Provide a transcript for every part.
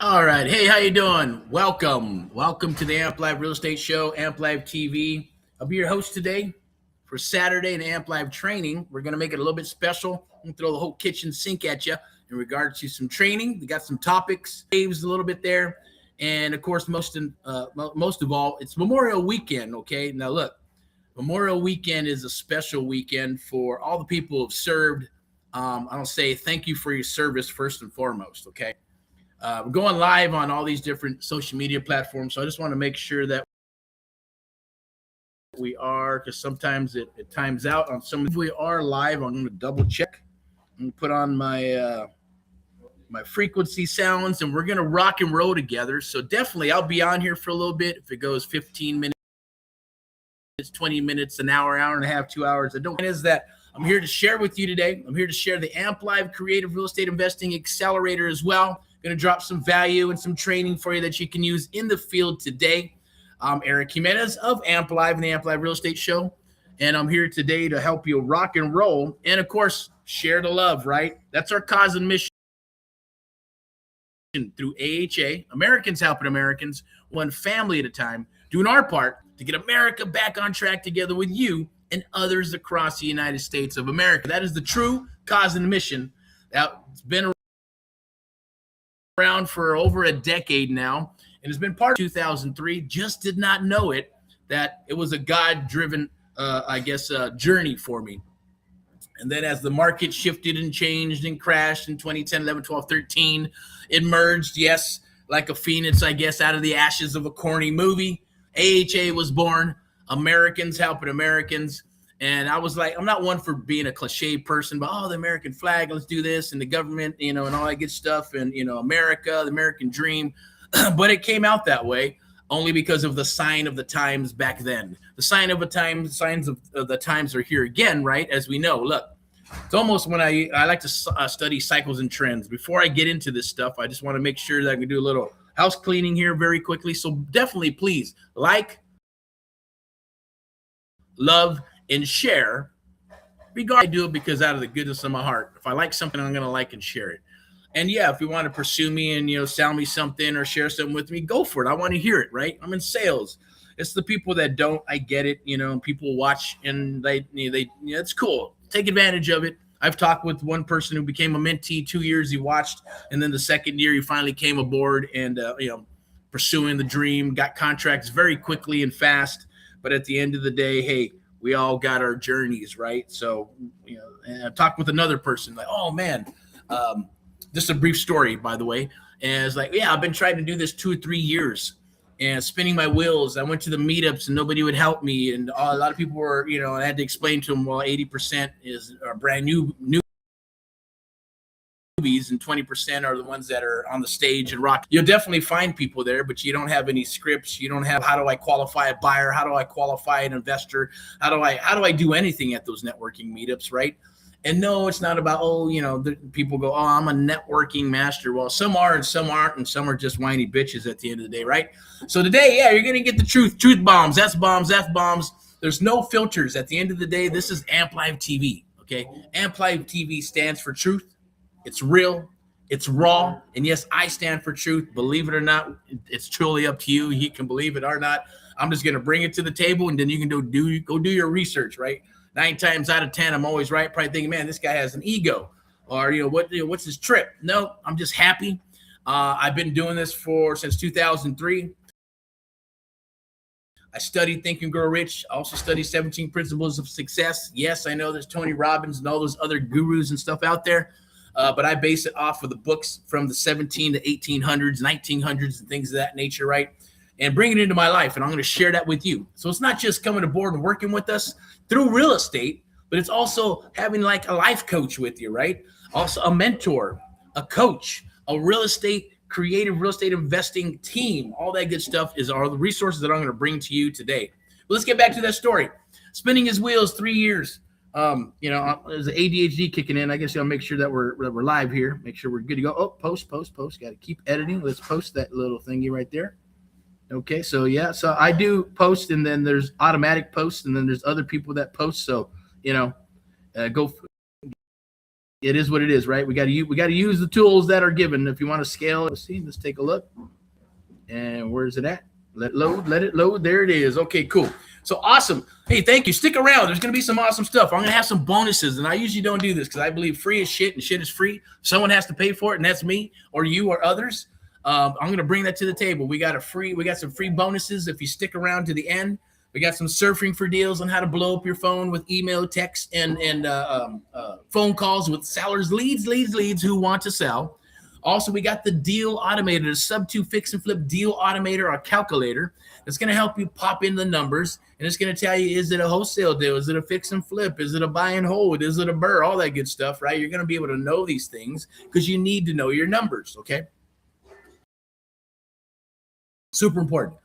All right. Hey, how you doing? Welcome to the Amp Live Real Estate Show, Amp Live TV. I'll be your host today for Saturday in Amp Live training. We're going to make it a little bit special. I'm going to throw the whole kitchen sink at you in regards to some training. We got some topics, saves a little bit there. And, of course, most of all, it's Memorial Weekend, okay? Now, look, Memorial Weekend is a special weekend for all the people who have served. I'll say thank you for your service first and foremost, okay? We're going live on all these different social media platforms, so I just want to make sure that we are, because sometimes it times out on some. If we are live, I'm going to double check and put on my my frequency sounds, and we're going to rock and roll together. So definitely, I'll be on here for a little bit. If it goes 15 minutes, 20 minutes, an hour, hour and a half, 2 hours, I don't. Is that I'm here to share with you today. I'm here to share the Amp Live Creative Real Estate Investing Accelerator as well. Going to drop some value and some training for you that you can use in the field today. I'm Erick Jimenez of Amp Live and the Amp Live Real Estate Show, and I'm here today to help you rock and roll and, of course, share the love, right? That's our cause and mission through AHA, Americans Helping Americans, one family at a time, doing our part to get America back on track together with you and others across the United States of America. That is the true cause and mission that's been around for over a decade now, and has been part of 2003. Just did not know it, that it was a God-driven, journey for me. And then as the market shifted and changed and crashed in 2010, 11, 12, 13, it emerged, yes, like a phoenix, I guess, out of the ashes of a corny movie. AHA was born, Americans Helping Americans. And I was like, I'm not one for being a cliche person, but, the American flag, let's do this, and the government, and all that good stuff, and, America, the American dream. But it came out that way only because of the sign of the times back then. The sign of the times, signs of the times are here again, right? As we know, look, it's almost when I like to study cycles and trends. Before I get into this stuff, I just want to make sure that I can do a little house cleaning here very quickly. So definitely, please, like, love, and share. I do it because out of the goodness of my heart. If I like something, I'm going to like and share it. And yeah, if you want to pursue me and sell me something or share something with me, go for it. I want to hear it, right? I'm in sales. It's the people that don't. I get it. People watch and they it's cool. Take advantage of it. I've talked with one person who became a mentee. 2 years he watched, and then the second year he finally came aboard and pursuing the dream. Got contracts very quickly and fast. But at the end of the day, hey, we all got our journeys, right? So, and I talked with another person like, oh man, just a brief story, by the way. And it's like, yeah, I've been trying to do this 2 or 3 years and spinning my wheels. I went to the meetups and nobody would help me. And a lot of people were, I had to explain to them, well, 80% are brand new newbies and 20% are the ones that are on the stage and rock. You'll definitely find people there, but you don't have any scripts. You don't have, how do I qualify a buyer? How do I qualify an investor? How do I do anything at those networking meetups, right? And no, it's not about, people go, I'm a networking master. Well, some are and some aren't, and some are just whiny bitches at the end of the day, right? So today, yeah, you're going to get the truth bombs, S-bombs, F-bombs. There's no filters. At the end of the day, this is Amp Live TV, okay? Amp Live TV stands for truth. It's real. It's raw. And yes, I stand for truth. Believe it or not, it's truly up to you. You can believe it or not. I'm just going to bring it to the table, and then you can go do your research, right? 9 times out of 10, I'm always right. Probably thinking, man, this guy has an ego, or what's his trip? No, I'm just happy. I've been doing this since 2003. I studied Think and Grow Rich. I also studied 17 Principles of Success. Yes, I know there's Tony Robbins and all those other gurus and stuff out there, but I base it off of the books from the 17 to 1800s, 1900s, and things of that nature, right? And bring it into my life, and I'm going to share that with you. So it's not just coming aboard and working with us through real estate, but it's also having like a life coach with you, right? Also a mentor, a coach, a creative real estate investing team. All that good stuff are the resources that I'm going to bring to you today. But let's get back to that story. Spinning his wheels 3 years. There's an ADHD kicking in. I guess I'll make sure that we're live here. Make sure we're good to go. Oh, post. Got to keep editing. Let's post that little thingy right there. Okay, so yeah, so I do post, and then there's automatic posts, and then there's other people that post. So, go it is what it is, right? We got to use the tools that are given. If you want to scale, let's see, let's take a look. And where's it at? Let it load. There it is. Okay, cool. So awesome. Hey, thank you. Stick around. There's going to be some awesome stuff. I'm going to have some bonuses, and I usually don't do this because I believe free is shit and shit is free. Someone has to pay for it, and that's me or you or others. I'm going to bring that to the table. We got some free bonuses if you stick around to the end. We got some surfing for deals on how to blow up your phone with email, text, and phone calls with sellers, leads who want to sell. Also, we got the deal automator, the sub-2 fix and flip deal automator or calculator. It's going to help you pop in the numbers, and it's going to tell you, is it a wholesale deal? Is it a fix and flip? Is it a buy and hold? Is it a burr? All that good stuff, right? You're going to be able to know these things because you need to know your numbers, okay? Super important.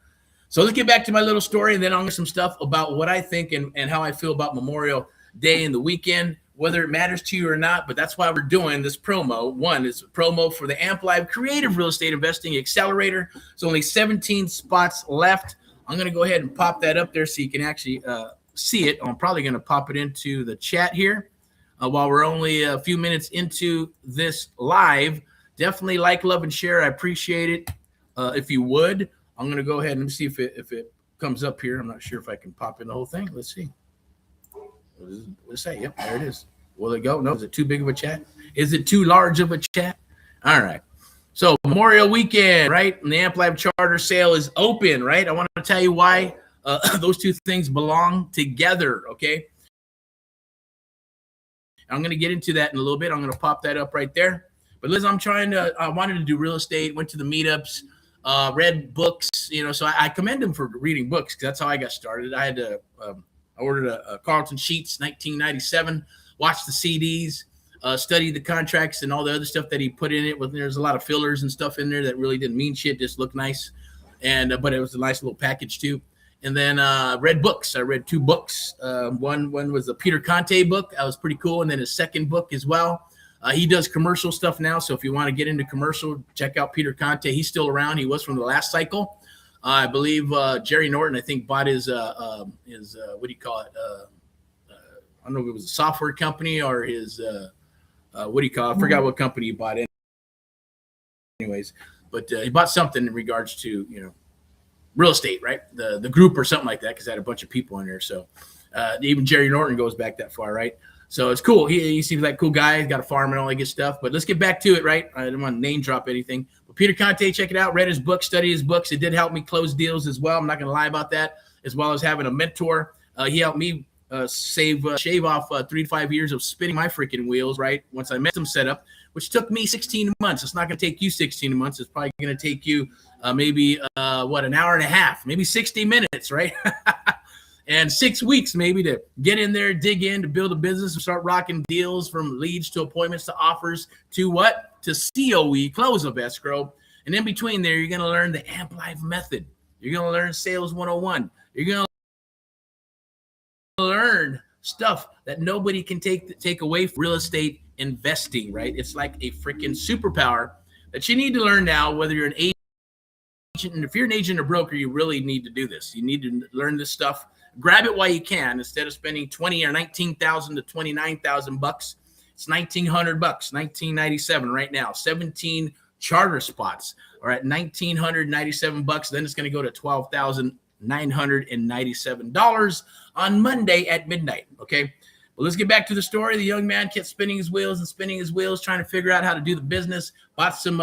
So let's get back to my little story, and then I'll get some stuff about what I think and how I feel about Memorial Day and the weekend, whether it matters to you or not. But that's why we're doing this promo. One is a promo for the Amp Live Creative Real Estate Investing Accelerator. There's only 17 spots left. I'm going to go ahead and pop that up there so you can actually see it. I'm probably going to pop it into the chat here while we're only a few minutes into this live. Definitely like, love, and share. I appreciate it. If you would. I'm going to go ahead and let me see if it comes up here. I'm not sure if I can pop in the whole thing. Let's see. Let's say, yep, there it is. Will it go? No. Is it too big of a chat? Is it too large of a chat? All right. So Memorial weekend, right? And the Amp Live Charter sale is open, right? I want to tell you why those two things belong together, okay? I'm going to get into that in a little bit. I'm going to pop that up right there. But Liz, I wanted to do real estate, went to the meetups, read books, so I commend him for reading books because that's how I got started. I had to, I ordered a Carlton Sheets, 1997, watched the CDs, studied the contracts and all the other stuff that he put in it. There's a lot of fillers and stuff in there that really didn't mean shit, just looked nice. But it was a nice little package too. And then read books. I read 2 books. One was the Peter Conte book. That was pretty cool. And then his second book as well. He does commercial stuff now, so if you want to get into commercial, check out Peter Conte. He's still around. He was from the last cycle. I believe Jerry Norton, I think, bought his what do you call it? I don't know if it was a software company or his what do you call it? I forgot what company he bought in. Anyways, but he bought something in regards to real estate, right? The group or something like that, because I had a bunch of people in there. So even Jerry Norton goes back that far, right? So it's cool. He seems like a cool guy. He's got a farm and all that good stuff. But let's get back to it, right? I didn't want to name drop anything. But Peter Conte, check it out. Read his book, study his books. It did help me close deals as well. I'm not going to lie about that, as well as having a mentor. He helped me shave off 3 to 5 years of spinning my freaking wheels, right? Once I met them set up, which took me 16 months. It's not going to take you 16 months. It's probably going to take you maybe, an hour and a half, maybe 60 minutes, right? And 6 weeks maybe to get in there, dig in, to build a business and start rocking deals from leads to appointments to offers to what? To COE, close of escrow. And in between there, you're going to learn the Amp Live method. You're going to learn Sales 101. You're going to learn stuff that nobody can take away from real estate investing, right? It's like a freaking superpower that you need to learn now, whether you're an agent. And if you're an agent or broker, you really need to do this. You need to learn this stuff. Grab it while you can. Instead of spending $20,000 or $19,000 to $29,000, it's $1,900, $1,997 right now. 17 charter spots are at $1,997. Then it's going to go to $12,997 on Monday at midnight. Okay. Well, let's get back to the story. The young man kept spinning his wheels, trying to figure out how to do the business. Bought some,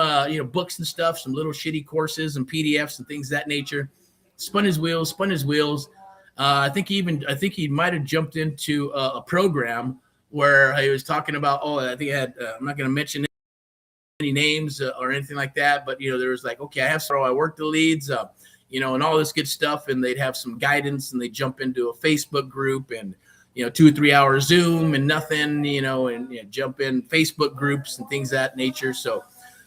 books and stuff, some little shitty courses and PDFs and things of that nature. Spun his wheels. I think he might have jumped into a program where he was talking about, I think I had, I'm not going to mention any names or anything like that, but, there was like, okay, I work the leads, and all this good stuff. And they'd have some guidance and they jump into a Facebook group and, 2 or 3 hour Zoom and nothing, and jump in Facebook groups and things of that nature. So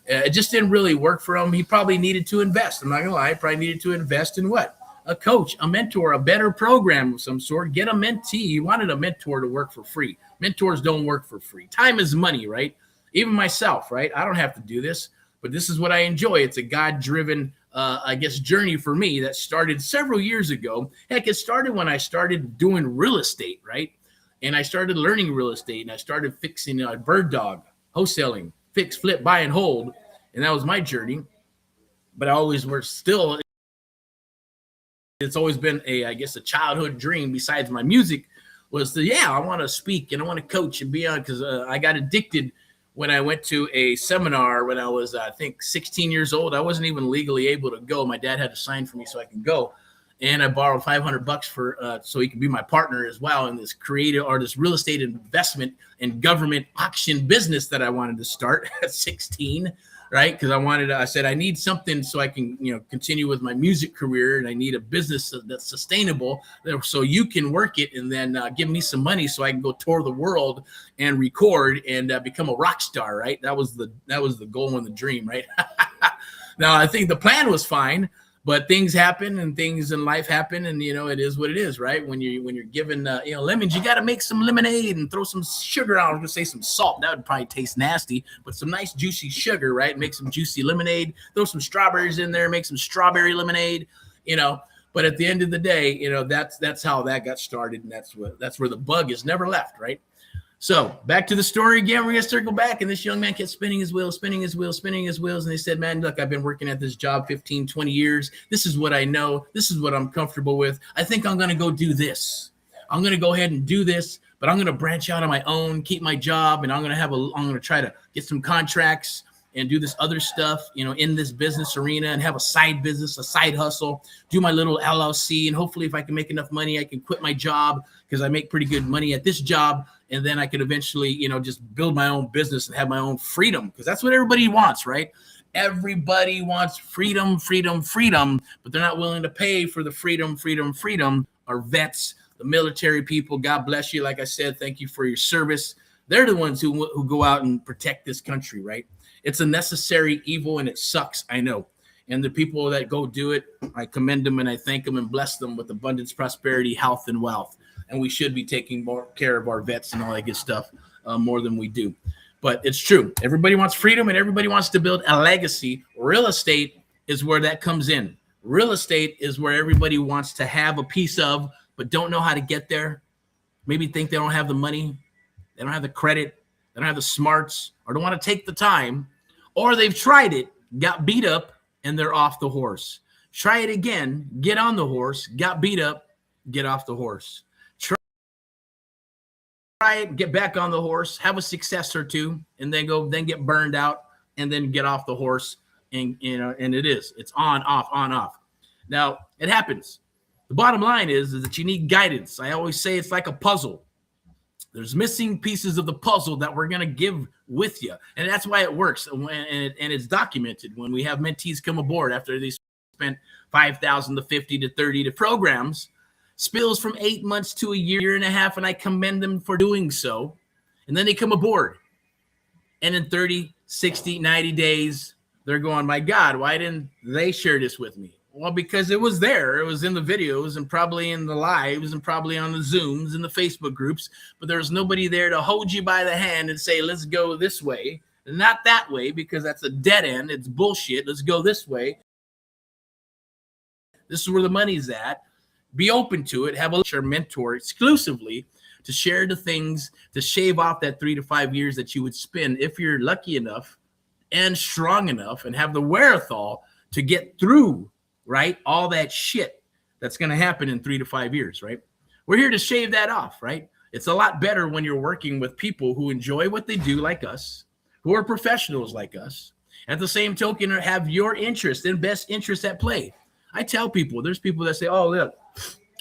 it just didn't really work for him. He probably needed to invest. I'm not going to lie. He probably needed to invest in what? A coach, a mentor, a better program of some sort. Get a mentee. You wanted a mentor to work for free. Mentors don't work for free. Time is money, right? Even myself, right? I don't have to do this, but this is what I enjoy. It's a God-driven, journey for me that started several years ago. Heck, it started when I started doing real estate, right? And I started learning real estate, and I started fixing bird dog, wholesaling, fix, flip, buy, and hold. And that was my journey. But I always were still, it's always been I guess a childhood dream besides my music was I want to speak and I want to coach and be on, because I got addicted when I went to a seminar when I was, I think, 16 years old. I wasn't even legally able to go. My dad had to sign for me so I could go. And I borrowed $500 for so he could be my partner as well in this creative or this real estate investment and government auction business that I wanted to start at 16, right? Because I said, I need something so I can, continue with my music career, and I need a business that's sustainable so you can work it and then give me some money so I can go tour the world and record and become a rock star, right? That was the goal and the dream, right? Now, I think the plan was fine, but things happen and things in life happen, and it is what it is, right? When you're given lemons, you got to make some lemonade and throw some sugar on. I was gonna say some salt. That would probably taste nasty, but some nice juicy sugar, right? Make some juicy lemonade. Throw some strawberries in there. Make some strawberry lemonade. But at the end of the day, that's how that got started, and that's where the bug is never left, right? So back to the story again. We're going to circle back. And this young man kept spinning his wheels. And they said, man, look, I've been working at this job 15, 20 years. This is what I know. This is what I'm comfortable with. I think I'm going to go do this. I'm going to go ahead and do this, but I'm going to branch out on my own, keep my job. And I'm going to try to get some contracts and do this other stuff, in this business arena, and have a side business, a side hustle, do my little LLC. And hopefully if I can make enough money, I can quit my job because I make pretty good money at this job. And then I could eventually, just build my own business and have my own freedom, because that's what everybody wants, right? Everybody wants freedom, but they're not willing to pay for the freedom. Our vets, the military people, God bless you. Like I said, thank you for your service. They're the ones who go out and protect this country, right? It's a necessary evil, and it sucks, I know. And the people that go do it, I commend them and I thank them and bless them with abundance, prosperity, health, and wealth. And we should be taking more care of our vets and all that good stuff more than we do. But it's true. Everybody wants freedom and everybody wants to build a legacy. Real estate is where that comes in. Real estate is where everybody wants to have a piece of, but don't know how to get there. Maybe think they don't have the money. They don't have the credit. They don't have the smarts, or don't want to take the time, or they've tried it, got beat up, and they're off the horse. Try it again, get on the horse, got beat up, get off the horse. Try it, get back on the horse, have a success or two, and then get burned out, and then get off the horse. And it's on, off. Now, it happens. The bottom line is that you need guidance. I always say it's like a puzzle. There's missing pieces of the puzzle that we're going to give with you. And that's why it works. And it's documented when we have mentees come aboard after they spent $5,000 to $50,000 to $30,000 to programs, spills from 8 months to a year and a half. And I commend them for doing so. And then they come aboard. And in 30, 60, 90 days, they're going, my God, why didn't they share this with me? Well, because it was there. It was in the videos and probably in the lives and probably on the Zooms and the Facebook groups. But there's nobody there to hold you by the hand and say, let's go this way. And not that way, because that's a dead end. It's bullshit. Let's go this way. This is where the money's at. Be open to it. Have a mentor exclusively to share the things, to shave off that 3 to 5 years that you would spend if you're lucky enough and strong enough and have the wherewithal to get through, right? All that shit that's going to happen in 3 to 5 years, right? We're here to shave that off, right? It's a lot better when you're working with people who enjoy what they do like us, who are professionals like us, at the same token have your interest and best interest at play. I tell people, there's people that say, oh, look,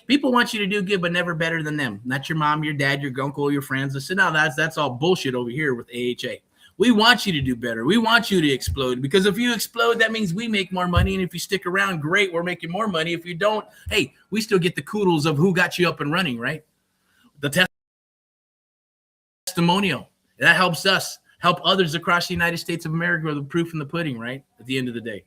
people want you to do good, but never better than them. Not your mom, your dad, your uncle, your friends. I said, no, that's all bullshit over here with AHA. We want you to do better. We want you to explode, because if you explode, that means we make more money. And if you stick around, great, we're making more money. If you don't, hey, we still get the kudos of who got you up and running, right? The testimonial. That helps us help others across the United States of America with the proof in the pudding, right? At the end of the day.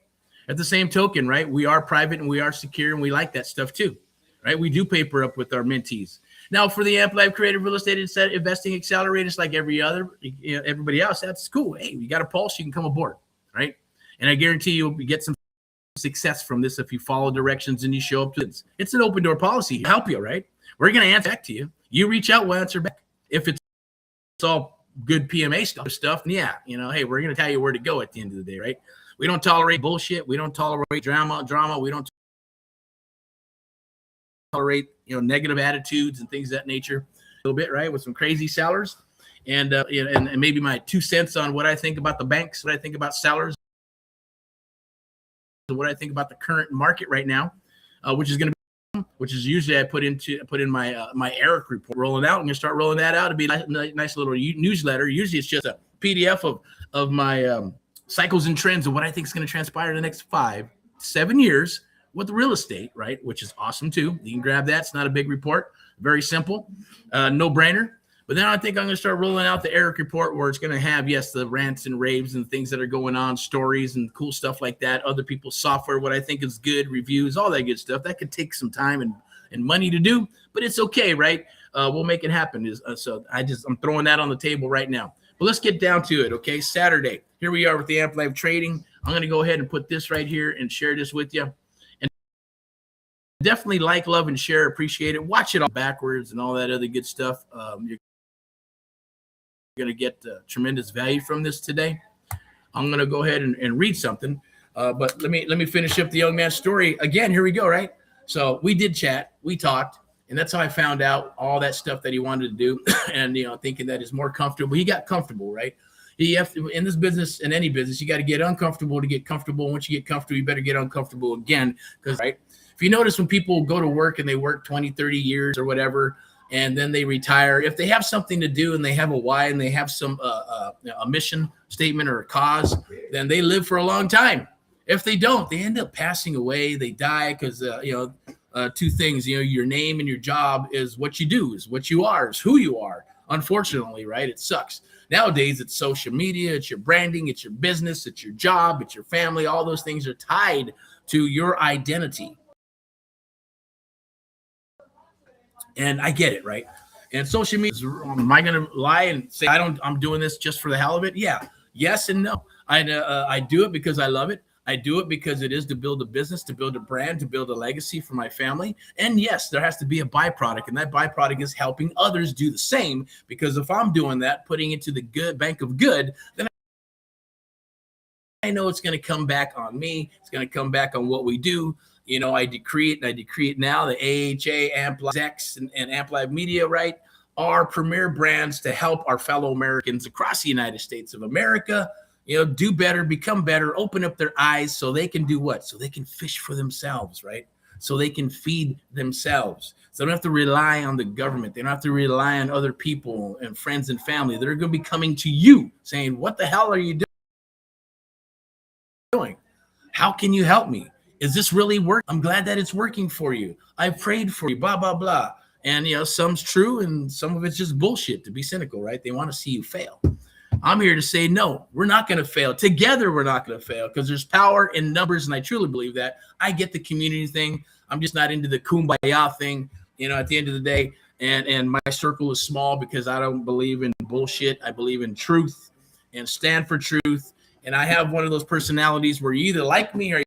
At the same token, right, we are private and we are secure and we like that stuff too, right? We do paper up with our mentees. Now, for the Amp Life Creative Real Estate Investing Accelerators, like everybody else, that's cool. Hey, you got a pulse, you can come aboard, right? And I guarantee you'll get some success from this if you follow directions and you show up to this. It's an open door policy to help you, right? We're going to answer back to you. You reach out, we'll answer back. If it's all good PMA stuff, yeah, hey, we're going to tell you where to go at the end of the day, right? We don't tolerate bullshit. We don't tolerate drama. We don't tolerate, negative attitudes and things of that nature a little bit, right? With some crazy sellers. And, and maybe my 2 cents on what I think about the banks, what I think about sellers, what I think about the current market right now, which is usually I put in my my Erick report rolling out. I'm gonna start rolling that out. It'd be a nice little newsletter. Usually it's just a PDF of my cycles and trends of what I think is going to transpire in the next 5-7 years with real estate, right? Which is awesome too. You can grab that. It's not a big report. Very simple, no brainer. But then I think I'm going to start rolling out the Erick report where it's going to have, yes, the rants and raves and things that are going on, stories and cool stuff like that, other people's software, what I think is good, reviews, all that good stuff. That could take some time and money to do, but it's okay, right? We'll make it happen. So I'm throwing that on the table right now. But let's get down to it, okay? Saturday, here we are with the Amp Live Trading. I'm going to go ahead and put this right here and share this with you. And definitely like, love, and share. Appreciate it. Watch it all backwards and all that other good stuff. You're going to get tremendous value from this today. I'm going to go ahead and read something, but let me finish up the young man's story again. Here we go, right? So we did chat, we talked, and that's how I found out all that stuff that he wanted to do. And thinking that is more comfortable. He got comfortable, right? You have to, in this business, in any business, you got to get uncomfortable to get comfortable. Once you get comfortable, you better get uncomfortable again. Because, right, if you notice when people go to work and they work 20, 30 years or whatever, and then they retire, if they have something to do and they have a why and they have some a mission statement or a cause, then they live for a long time. If they don't, they end up passing away. They die because, 2 things, your name and your job is what you do, is what you are, is who you are. Unfortunately, right? It sucks. Nowadays, it's social media, it's your branding, it's your business, it's your job, it's your family. All those things are tied to your identity. And I get it, right? And social media, am I going to lie and say I'm doing this just for the hell of it? Yeah. Yes and no. I do it because I love it. I do it because it is to build a business, to build a brand, to build a legacy for my family. And yes, there has to be a byproduct, and that byproduct is helping others do the same. Because if I'm doing that, putting it to the good bank of good, then I know it's going to come back on me. It's going to come back on what we do. I decree it, and I decree it now. The AHA, Amp Live X, and Amp Live Media, right, are premier brands to help our fellow Americans across the United States of America, do better, become better, open up their eyes so they can do what? So they can fish for themselves, right? So they can feed themselves. So they don't have to rely on the government. They don't have to rely on other people and friends and family. They're going to be coming to you saying, what the hell are you doing? How can you help me? Is this really working? I'm glad that it's working for you. I prayed for you, blah, blah, blah. And, some's true and some of it's just bullshit, to be cynical, right? They want to see you fail. I'm here to say, no, we're not going to fail. Together, we're not going to fail because there's power in numbers, and I truly believe that. I get the community thing. I'm just not into the kumbaya thing, at the end of the day. And my circle is small because I don't believe in bullshit. I believe in truth and stand for truth. And I have one of those personalities where you either like me or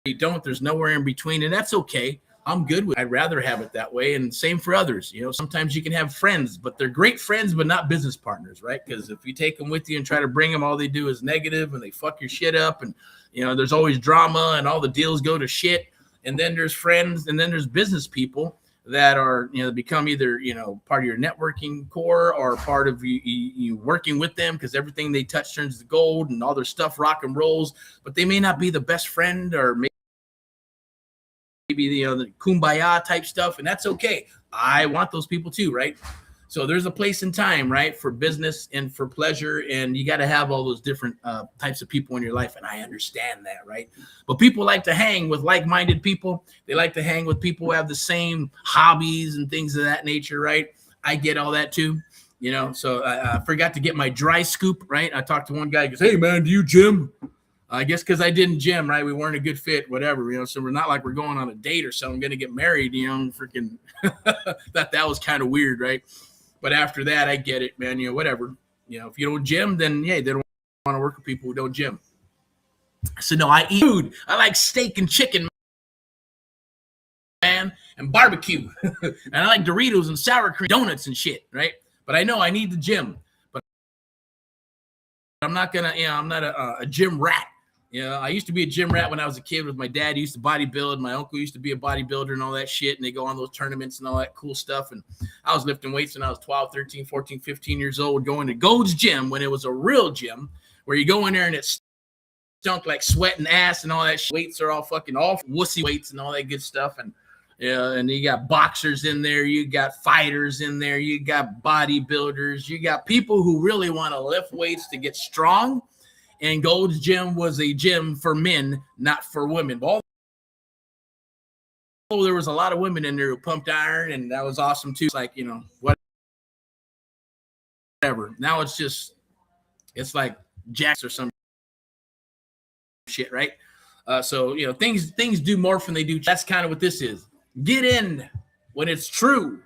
you don't. There's nowhere in between, and that's okay. I'm good with it. I'd rather have it that way, and same for others. Sometimes you can have friends, but they're great friends, but not business partners, right? Because if you take them with you and try to bring them, all they do is negative, and they fuck your shit up, and there's always drama, and all the deals go to shit. And then there's friends, and then there's business people that are become either part of your networking core or part of you working with them because everything they touch turns to gold, and all their stuff rock and rolls, but they may not be the best friend, or maybe the kumbaya type stuff, and that's okay. I want those people too, right? So there's a place and time, right, for business and for pleasure, and you got to have all those different types of people in your life, and I understand that, right? But people like to hang with like-minded people. They like to hang with people who have the same hobbies and things of that nature, right? I get all that too, So I forgot to get my dry scoop, right? I talked to one guy, he goes, hey, man, do you gym? I guess because I didn't gym, right? We weren't a good fit, whatever, So we're not like we're going on a date or something, going to get married, freaking thought that was kind of weird, right? But after that, I get it, man, whatever. If you don't gym, then, yeah, they don't want to work with people who don't gym. I said, no, I eat food. I like steak and chicken, man. and barbecue. And I like Doritos and sour cream, donuts and shit, right? But I know I need the gym. But I'm not gonna, I'm not a gym rat. I used to be a gym rat when I was a kid with my dad. He used to bodybuild. My uncle used to be a bodybuilder and all that shit. And they go on those tournaments and all that cool stuff. And I was lifting weights when I was 12, 13, 14, 15 years old, going to Gold's Gym when it was a real gym where you go in there and it's stunk like sweat and ass and all that shit. Weights are all fucking off, wussy weights and all that good stuff. And and you got boxers in there, you got fighters in there, you got bodybuilders, you got people who really want to lift weights to get strong. And Gold's Gym was a gym for men, not for women. Although there was a lot of women in there who pumped iron, and that was awesome too. It's like, whatever. Now it's like jacks or some shit, right? So things do morph than they do. That's kind of what this is. Get in when it's true.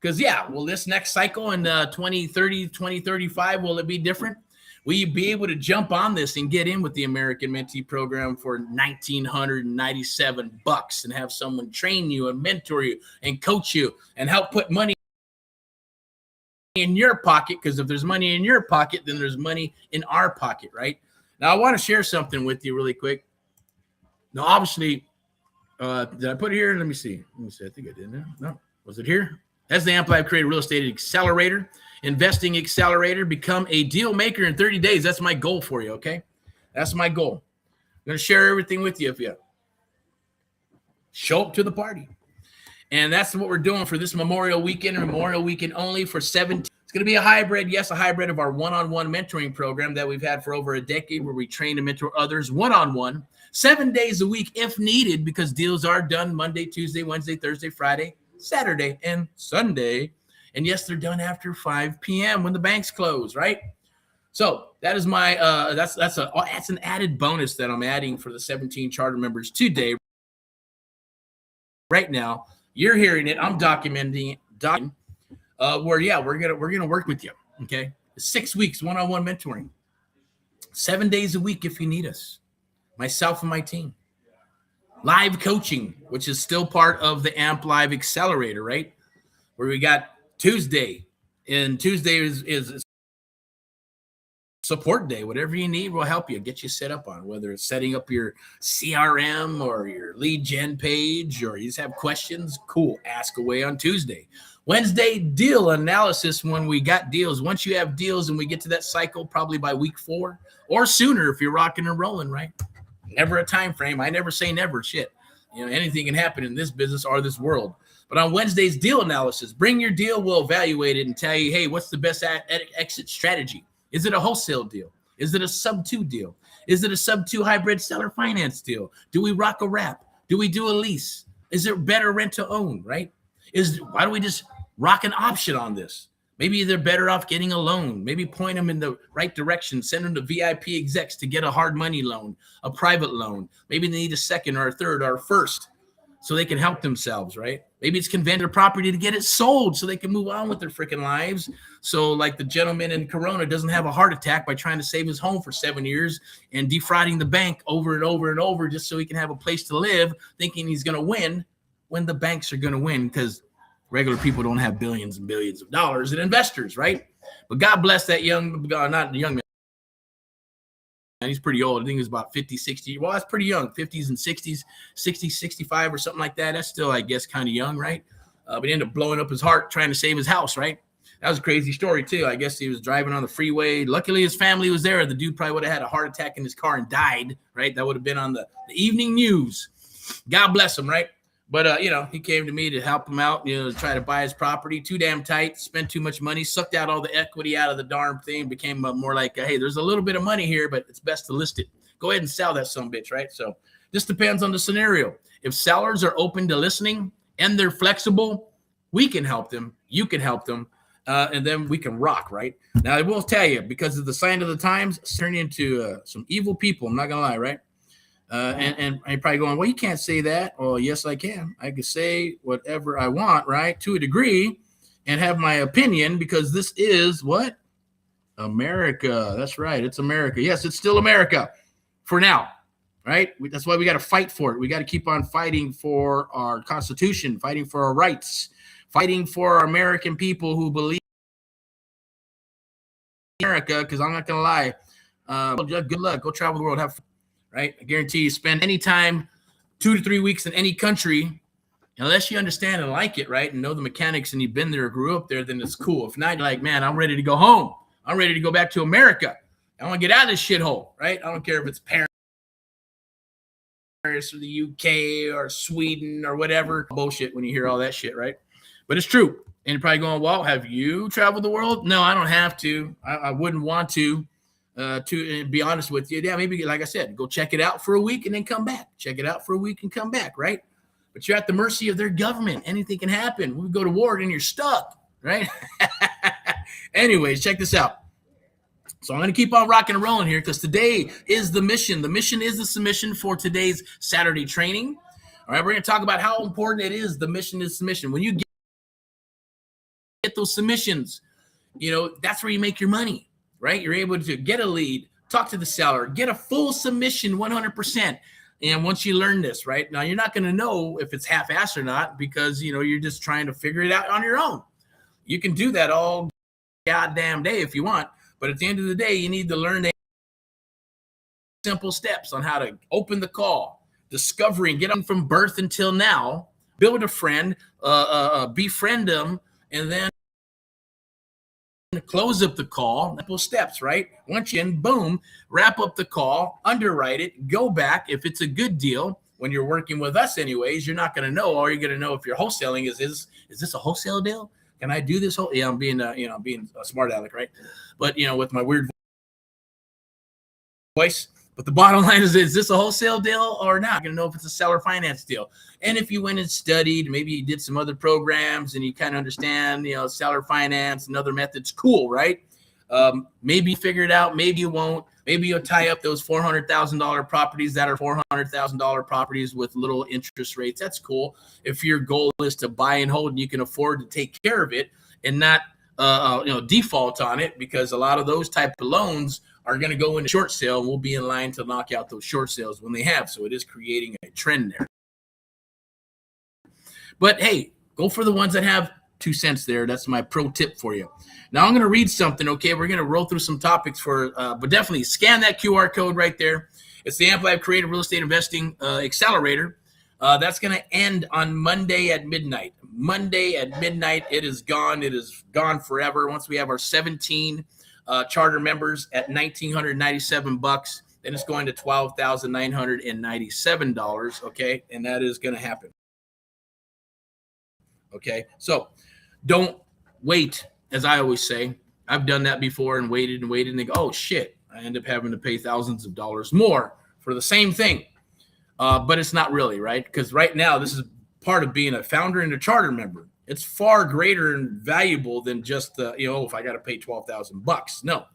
Because will this next cycle in 2030, 2035, will it be different? Will you be able to jump on this and get in with the American Mentee program for $1,997 and have someone train you and mentor you and coach you and help put money in your pocket? Because if there's money in your pocket, then there's money in our pocket, right? Now, I want to share something with you really quick. Now, obviously, did I put it here? Let me see. I think I did. No. Was it here? That's the Amplified Creative Real Estate Accelerator. Investing Accelerator. Become a deal maker in 30 days. That's my goal for you, okay? That's my goal. I'm going to share everything with you if you show up to the party. And that's what we're doing for this Memorial Weekend only for 17. It's going to be a hybrid of our one-on-one mentoring program that we've had for over a decade, where we train and mentor others one-on-one, 7 days a week if needed, because deals are done Monday, Tuesday, Wednesday, Thursday, Friday, Saturday, and Sunday. And yes, they're done after 5 p.m. when the banks close, right? So that is my that's an added bonus that I'm adding for the 17 charter members today. Right now, you're hearing it. I'm documenting where we're gonna work with you. Okay, 6 weeks one-on-one mentoring, 7 days a week if you need us. Myself and my team. Live coaching, which is still part of the Amp Live Accelerator, right? Where we got Tuesday, and Tuesday is support day. Whatever you need, we'll help you, get you set up on, whether it's setting up your CRM or your lead gen page, or you just have questions. Cool, ask away on Tuesday. Wednesday, deal analysis when we got deals. Once you have deals and we get to that cycle, probably by week 4 or sooner if you're rocking and rolling, right? Never a time frame. I never say never. Shit. Anything can happen in this business or this world. But on Wednesday's deal analysis, bring your deal. We'll evaluate it and tell you, hey, what's the best exit strategy? Is it a wholesale deal? Is it a sub-2 deal? Is it a sub-2 hybrid seller finance deal? Do we rock a wrap? Do we do a lease? Is it better rent to own, right? Why don't we just rock an option on this? Maybe they're better off getting a loan. Maybe point them in the right direction. Send them to VIP execs to get a hard money loan, a private loan. Maybe they need a second or a third or a first so they can help themselves, right? Maybe it's convey their property to get it sold so they can move on with their freaking lives. So like the gentleman in Corona doesn't have a heart attack by trying to save his home for 7 years and defrauding the bank over and over and over just so he can have a place to live, thinking he's going to win when the banks are going to win, because regular people don't have billions and billions of dollars in investors, right? But God bless that not young man. And he's pretty old. I think he was about 50, 60. Well, that's pretty young, 50s and 60s, 60, 65 or something like that. That's still, I guess, kind of young, right? But he ended up blowing up his heart trying to save his house, right? That was a crazy story, too. I guess he was driving on the freeway. Luckily, his family was there. The dude probably would have had a heart attack in his car and died, right? That would have been on the evening news. God bless him, right? But, he came to me to help him out, to try to buy his property. Too damn tight, spent too much money, sucked out all the equity out of the darn thing, became more like, hey, there's a little bit of money here, but it's best to list it. Go ahead and sell that sumbitch, right? So this depends on the scenario. If sellers are open to listening and they're flexible, we can help them. You can help them. And then we can rock, right? Now, I will tell you, because of the sign of the times, it's turning into some evil people. I'm not going to lie, right? And you're probably going, well, you can't say that. Well, yes, I can. I can say whatever I want, right? To a degree, and have my opinion, because this is what? America. That's right. It's America. Yes, it's still America for now. right? That's why we got to fight for it. We got to keep on fighting for our Constitution, fighting for our rights, fighting for our American people who believe in America, because I'm not going to lie. Good luck. Go travel the world. Have fun, right? I guarantee you spend any time, 2 to 3 weeks in any country, unless you understand and like it, right, and know the mechanics and you've been there or grew up there, then it's cool. If not, you're like, man, I'm ready to go home. I'm ready to go back to America. I want to get out of this shithole, right? I don't care if it's Paris or the UK or Sweden or whatever. Bullshit when you hear all that shit, right? But it's true. And you're probably going, well, have you traveled the world? No, I don't have to. I wouldn't want to be honest with you. Yeah, maybe, like I said, go check it out for a week and then come back. Check it out for a week and come back, right? But you're at the mercy of their government. Anything can happen. We go to war and you're stuck, right? Anyways, check this out. So I'm going to keep on rocking and rolling here because today is the mission. The mission is the submission for today's Saturday training. All right, we're going to talk about how important it is. The mission is submission. When you get those submissions, you know, that's where you make your money, right? You're able to get a lead, talk to the seller, get a full submission 100%. And once you learn this, right, now you're not going to know if it's half-assed or not because, you know, you're just trying to figure it out on your own. You can do that all goddamn day if you want. But at the end of the day, you need to learn the simple steps on how to open the call, discovering, get them from birth until now, build a friend, befriend them, and then close up the call. Simple steps, right? Once you in, boom, wrap up the call, underwrite it, go back. If it's a good deal, when you're working with us anyways, you're not going to know. All you're going to know if you're wholesaling is this a wholesale deal? Can I do this? Yeah, I'm being a smart aleck, right? But, you know, with my weird voice. But the bottom line is this a wholesale deal or not? You're going to know if it's a seller finance deal. And if you went and studied, maybe you did some other programs and you kind of understand, you know, seller finance and other methods, cool, right? Maybe you figure it out. Maybe you won't. Maybe you'll tie up those $400,000 properties that are $400,000 properties with little interest rates. That's cool. If your goal is to buy and hold and you can afford to take care of it and not, default on it, because a lot of those type of loans are going to go into short sale and we'll be in line to knock out those short sales when they have. So it is creating a trend there. But hey, go for the ones that have 2 cents there. That's my pro tip for you. Now I'm going to read something, okay? We're going to roll through some topics but definitely scan that QR code right there. It's the Amplified Creative Real Estate Investing Accelerator. That's going to end on Monday at midnight. Monday at midnight, it is gone. It is gone forever. Once we have our 17 charter members at $1,997, then it's going to $12,997, okay? And that is going to happen. Okay, so don't wait, as I always say. I've done that before and waited and they go, oh, shit, I end up having to pay thousands of dollars more for the same thing. But it's not really, right? Because right now, this is part of being a founder and a charter member. It's far greater and valuable than just, if I got to pay $12,000. No,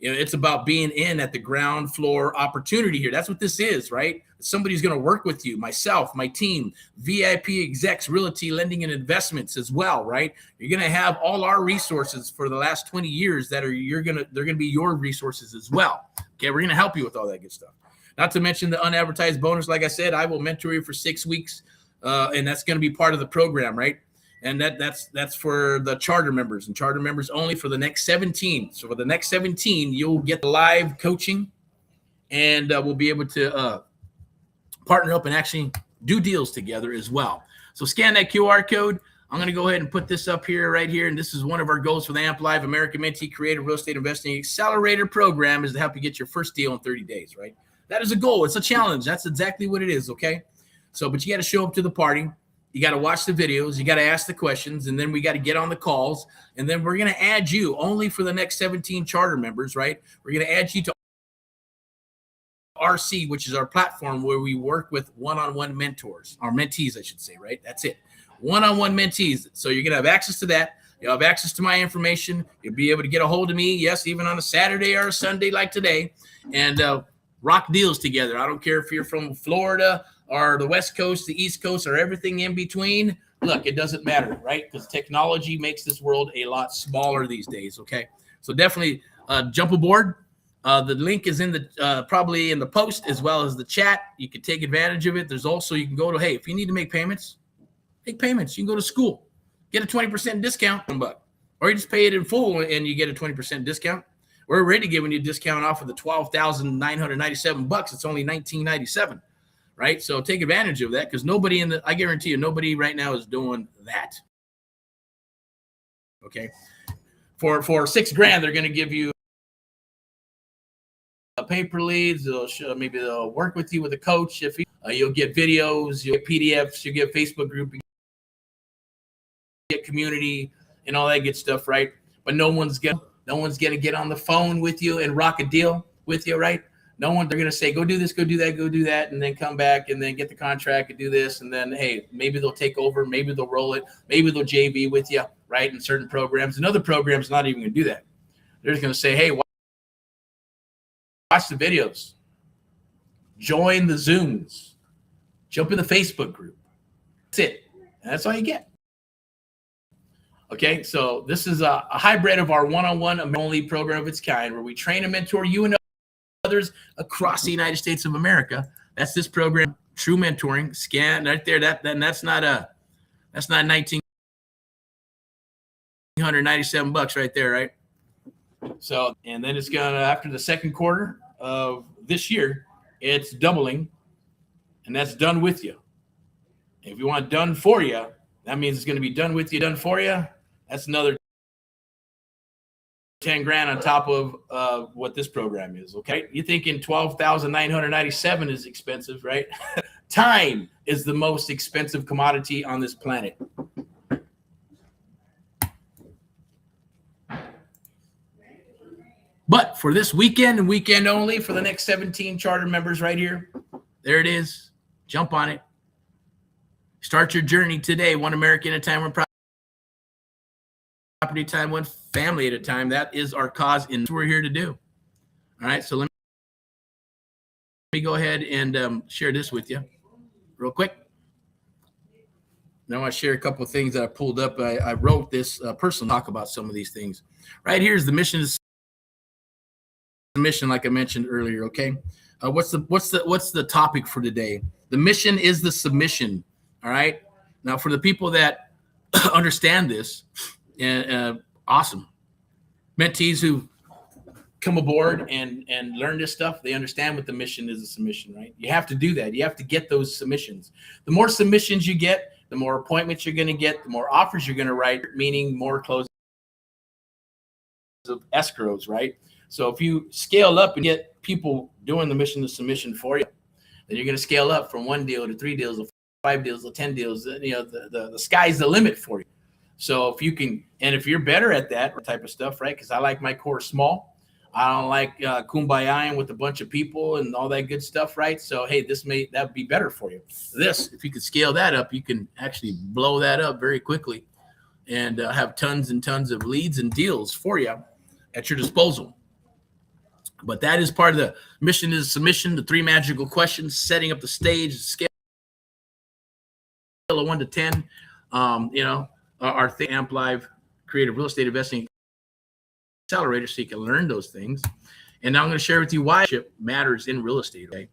it's about being in at the ground floor opportunity here. That's what this is, right? Somebody's going to work with you, myself, my team, VIP execs, realty, lending, and investments as well, right? You're going to have all our resources for the last 20 years they're going to be your resources as well. Okay, we're going to help you with all that good stuff. Not to mention the unadvertised bonus. Like I said, I will mentor you for 6 weeks, and that's going to be part of the program, right? And that's for the charter members and charter members only for the next 17. So for the next 17, you'll get the live coaching, and we'll be able to partner up and actually do deals together as well. So scan that QR code. I'm going to go ahead and put this up here, right here. And this is one of our goals for the AMP Live American Mentee Creative Real Estate Investing Accelerator Program, is to help you get your first deal in 30 days, right? That is a goal. It's a challenge. That's exactly what it is, okay? So, but you got to show up to the party. You got to watch the videos. You got to ask the questions, and then we got to get on the calls. And then we're going to add you only for the next 17 charter members, right? We're going to add you to RC, which is our platform where we work with one-on-one mentors, or mentees, I should say, right? That's it. One-on-one mentees. So you're going to have access to that. You'll have access to my information. You'll be able to get a hold of me, yes, even on a Saturday or a Sunday like today, and rock deals together. I don't care if you're from Florida or the West Coast, the East Coast, or everything in between. Look, it doesn't matter, right? Because technology makes this world a lot smaller these days, okay? So definitely jump aboard. The link is in the probably in the post as well as the chat. You can take advantage of it. There's also, you can go to, hey, if you need to make payments, make payments. You can go to school, get a 20% discount, $1, or you just pay it in full and you get a 20% discount. We're already giving you a discount off of the $12,997. It's only $19.97, right? So take advantage of that, because nobody I guarantee you, nobody right now is doing that. Okay, for $6,000, they're going to give you paper leads. Maybe they'll work with you with a coach. If you'll get videos, you'll get PDFs, you get Facebook group, you get community, and all that good stuff, right? But no one's gonna get on the phone with you and rock a deal with you, right? They're gonna say, go do this, go do that, go do that, and then come back and then get the contract and do this, and then, hey, maybe they'll take over, maybe they'll roll it, maybe they'll JV with you, right? In certain programs, and other programs not even gonna do that. They're just gonna say, hey, watch the videos, join the Zooms, jump in the Facebook group. That's it. And that's all you get. Okay, so this is a hybrid of our one-on-one only program of its kind, where we train and mentor you and others across the United States of America. That's this program, True Mentoring. Scan right there. That's not $1,997 right there, right? So, and then it's gonna, after the second quarter of this year, it's doubling, and that's done with you. If you want done for you, that means it's going to be done with you, done for you. That's another $10,000 on top of what this program is. Okay, you're thinking $12,997 is expensive, right? Time is the most expensive commodity on this planet. But for this weekend and weekend only, for the next 17 charter members right here, there it is. Jump on it. Start your journey today, one American at a time, one property at a time, one family at a time. That is our cause, and we're here to do. All right, so let me go ahead and share this with you real quick. Now I want to share a couple of things that I pulled up. I wrote this personal talk about some of these things. Right here is the mission. Mission, like I mentioned earlier. Okay, what's the topic for today? The mission is the submission. All right, now for the people that understand this, awesome mentees who come aboard and learn this stuff, they understand what the mission is. A submission, right? You have to do that. You have to get those submissions. The more submissions you get, the more appointments you're going to get, the more offers you're going to write, meaning more closes of escrows, right? So if you scale up and get people doing the mission to submission for you, then you're going to scale up from 1 deal to 3 deals to 5 deals to 10 deals. You know, the sky's the limit for you. So if you can, and if you're better at that type of stuff, right? Because I like my core small. I don't like kumbayaing with a bunch of people and all that good stuff, right? So hey, that would be better for you. This, if you could scale that up, you can actually blow that up very quickly and have tons and tons of leads and deals for you at your disposal. But that is part of the mission is submission, the 3 magical questions, setting up the stage, scale of 1 to 10. Our AMP Live Creative Real Estate Investing Accelerator, so you can learn those things. And now I'm going to share with you why it matters in real estate. Okay.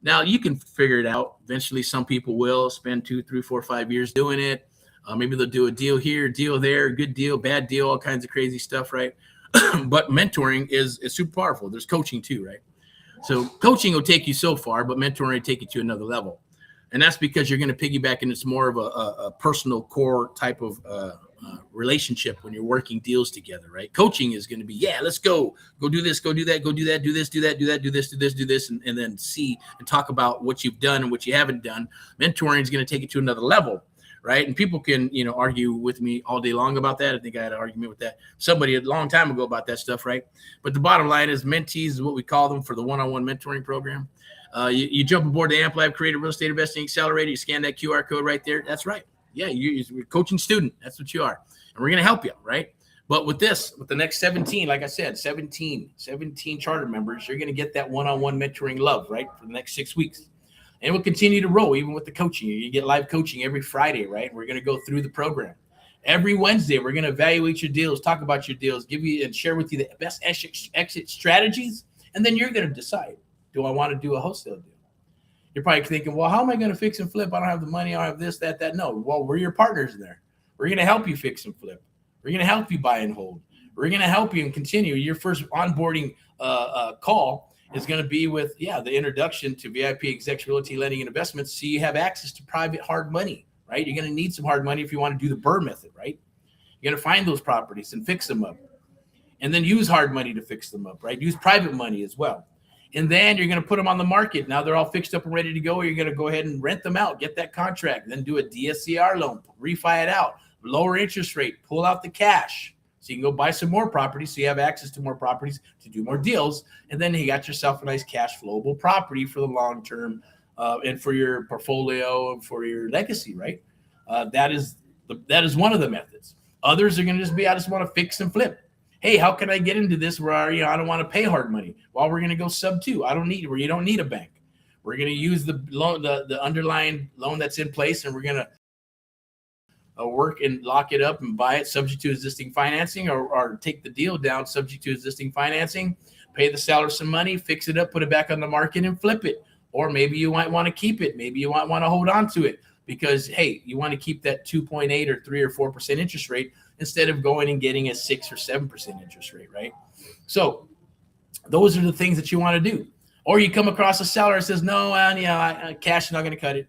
Now you can figure it out. Eventually, some people will spend 2, 3, 4, 5 years doing it. Maybe they'll do a deal here, deal there, good deal, bad deal, all kinds of crazy stuff, right? But mentoring is super powerful. There's coaching too, right? So coaching will take you so far, but mentoring will take you to another level. And that's because you're going to piggyback, and it's more of a personal core type of relationship when you're working deals together, right? Coaching is going to be, yeah, let's go do this, go do that, go do that, do this, do that, do that, do this, do this, do this, and then see and talk about what you've done and what you haven't done. Mentoring is going to take it to another level. Right. And people can, argue with me all day long about that. I think I had an argument with somebody a long time ago about that stuff. Right. But the bottom line is mentees is what we call them for the one-on-one mentoring program. You jump aboard the AMP Live Creative Real Estate Investing Accelerator. You scan that QR code right there. That's right. Yeah. You're a coaching student. That's what you are. And we're going to help you. Right. But with the next 17, like I said, 17 charter members, you're going to get that one-on-one mentoring love, right, for the next 6 weeks. And we'll continue to roll even with the coaching. You get live coaching every Friday, right? We're going to go through the program. Every Wednesday, we're going to evaluate your deals, talk about your deals, give you and share with you the best exit strategies And then you're going to decide, do I want to do a wholesale deal? You're probably thinking, well, how am I going to fix and flip? I don't have the money. I don't have this, that. No. Well, we're your partners there. We're going to help you fix and flip. We're going to help you buy and hold. We're going to help you and continue. Your first onboarding call is going to be with, the introduction to VIP Execs Realty Lending and Investments, so you have access to private hard money, right? You're going to need some hard money if you want to do the BRRRR method, right? You're going to find those properties and fix them up. And then use hard money to fix them up, right? Use private money as well. And then you're going to put them on the market. Now they're all fixed up and ready to go. You're going to go ahead and rent them out, get that contract, then do a DSCR loan, refi it out, lower interest rate, pull out the cash. So you can go buy some more properties, so you have access to more properties to do more deals. And then you got yourself a nice cash flowable property for the long term and for your portfolio and for your legacy, right? That is one of the methods. Others are going to just be, I just want to fix and flip. Hey, how can I get into this where I don't want to pay hard money? Well, we're going to go sub 2. You don't need a bank. We're going to use the loan, the underlying loan that's in place, and we're going to work and lock it up and buy it subject to existing financing, or take the deal down subject to existing financing, pay the seller some money, fix it up, put it back on the market and flip it. Or maybe you might want to keep it. Maybe you might want to hold on to it because, hey, you want to keep that 2.8 or 3 or 4% interest rate instead of going and getting a 6 or 7% interest rate, right? So those are the things that you want to do. Or you come across a seller that says, no, cash is not going to cut it.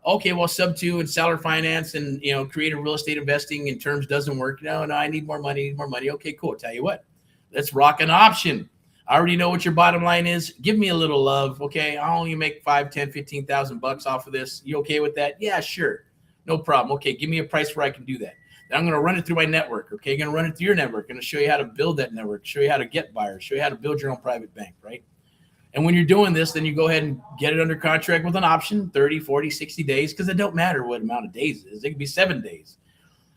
Okay, well, sub 2 and seller finance and, creative real estate investing in terms doesn't work. No, I need more money. Okay, cool. Tell you what, let's rock an option. I already know what your bottom line is. Give me a little love. Okay, I'll only make 5, 10, 15,000 bucks off of this. You okay with that? Yeah, sure. No problem. Okay, give me a price where I can do that. Then I'm going to run it through my network. Okay, I'm going to run it through your network. I'm going to show you how to build that network, show you how to get buyers, show you how to build your own private bank, right? And when you're doing this, then you go ahead and get it under contract with an option, 30, 40, 60 days, because it don't matter what amount of days it is. It could be 7 days.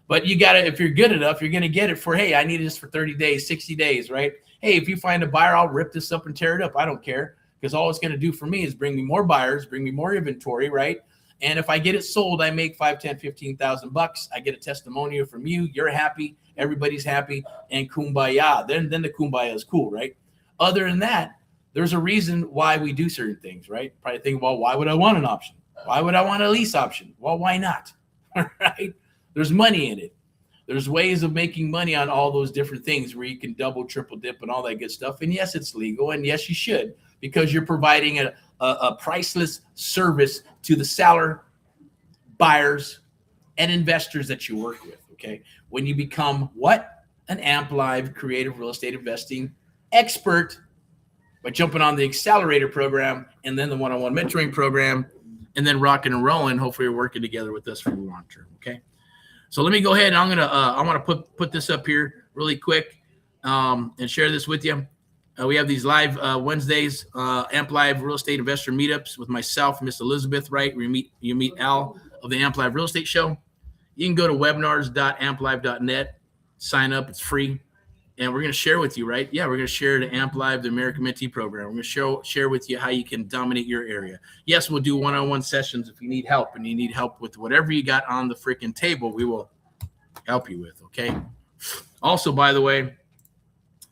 But you got to, if you're good enough, you're going to get it for, hey, I need this for 30 days, 60 days, right? Hey, if you find a buyer, I'll rip this up and tear it up. I don't care, because all it's going to do for me is bring me more buyers, bring me more inventory, right? And if I get it sold, I make 5, 10, 15,000 bucks. I get a testimonial from you. You're happy. Everybody's happy. And kumbaya. Then the kumbaya is cool, right? Other than that, there's a reason why we do certain things, right? Probably think, well, why would I want an option? Why would I want a lease option? Well, why not? Right? There's money in it. There's ways of making money on all those different things where you can double, triple dip and all that good stuff. And yes, it's legal. And yes, you should, because you're providing a priceless service to the seller, buyers, and investors that you work with, okay? When you become what? An AMP Live creative real estate investing expert by jumping on the accelerator program and then the one-on-one mentoring program and then rocking and rolling. Hopefully you're working together with us for the long term, okay? So let me go ahead and I want to put this up here really quick and share this with you. We have these live Wednesdays, AMP Live Real Estate Investor Meetups with myself, Miss Elizabeth Wright. You meet Al of the AMP Live Real Estate Show. You can go to webinars.amplive.net, sign up. It's free. And we're going to share with you, right? Yeah, we're going to share the AMP Live, the American Mentee program. We're going to share with you how you can dominate your area. Yes, we'll do one-on-one sessions if you need help, and you need help with whatever you got on the freaking table, we will help you with, okay? Also, by the way,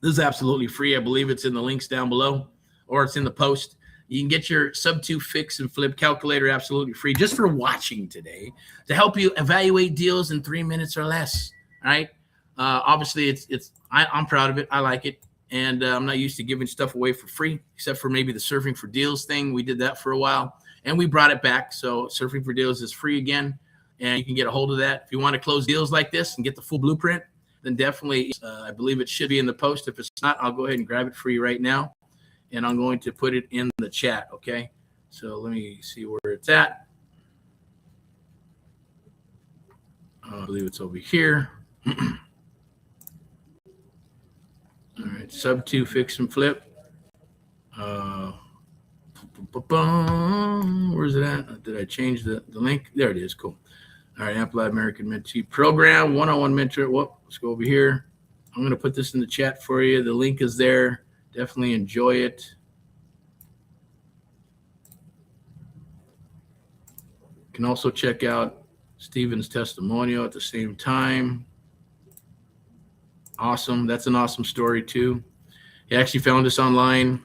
this is absolutely free. I believe it's in the links down below, or it's in the post. You can get your sub 2 fix and flip calculator absolutely free just for watching today to help you evaluate deals in 3 minutes or less, all right? Obviously, I'm proud of it. I like it. And I'm not used to giving stuff away for free, except for maybe the Surfing for Deals thing. We did that for a while, and we brought it back. So Surfing for Deals is free again, and you can get a hold of that. If you want to close deals like this and get the full blueprint, then definitely, I believe it should be in the post. If it's not, I'll go ahead and grab it for you right now, and I'm going to put it in the chat, okay? So let me see where it's at. I believe it's over here. All right, sub 2 fix and flip. Where's it at? Did I change the link? There it is. Cool. All right, AMP Live American Mentee program, one-on-one mentor. Whoop, let's go over here. I'm going to put this in the chat for you. The link is there. Definitely enjoy it. You can also check out Steven's testimonial at the same time. Awesome. That's an awesome story too. He actually found us online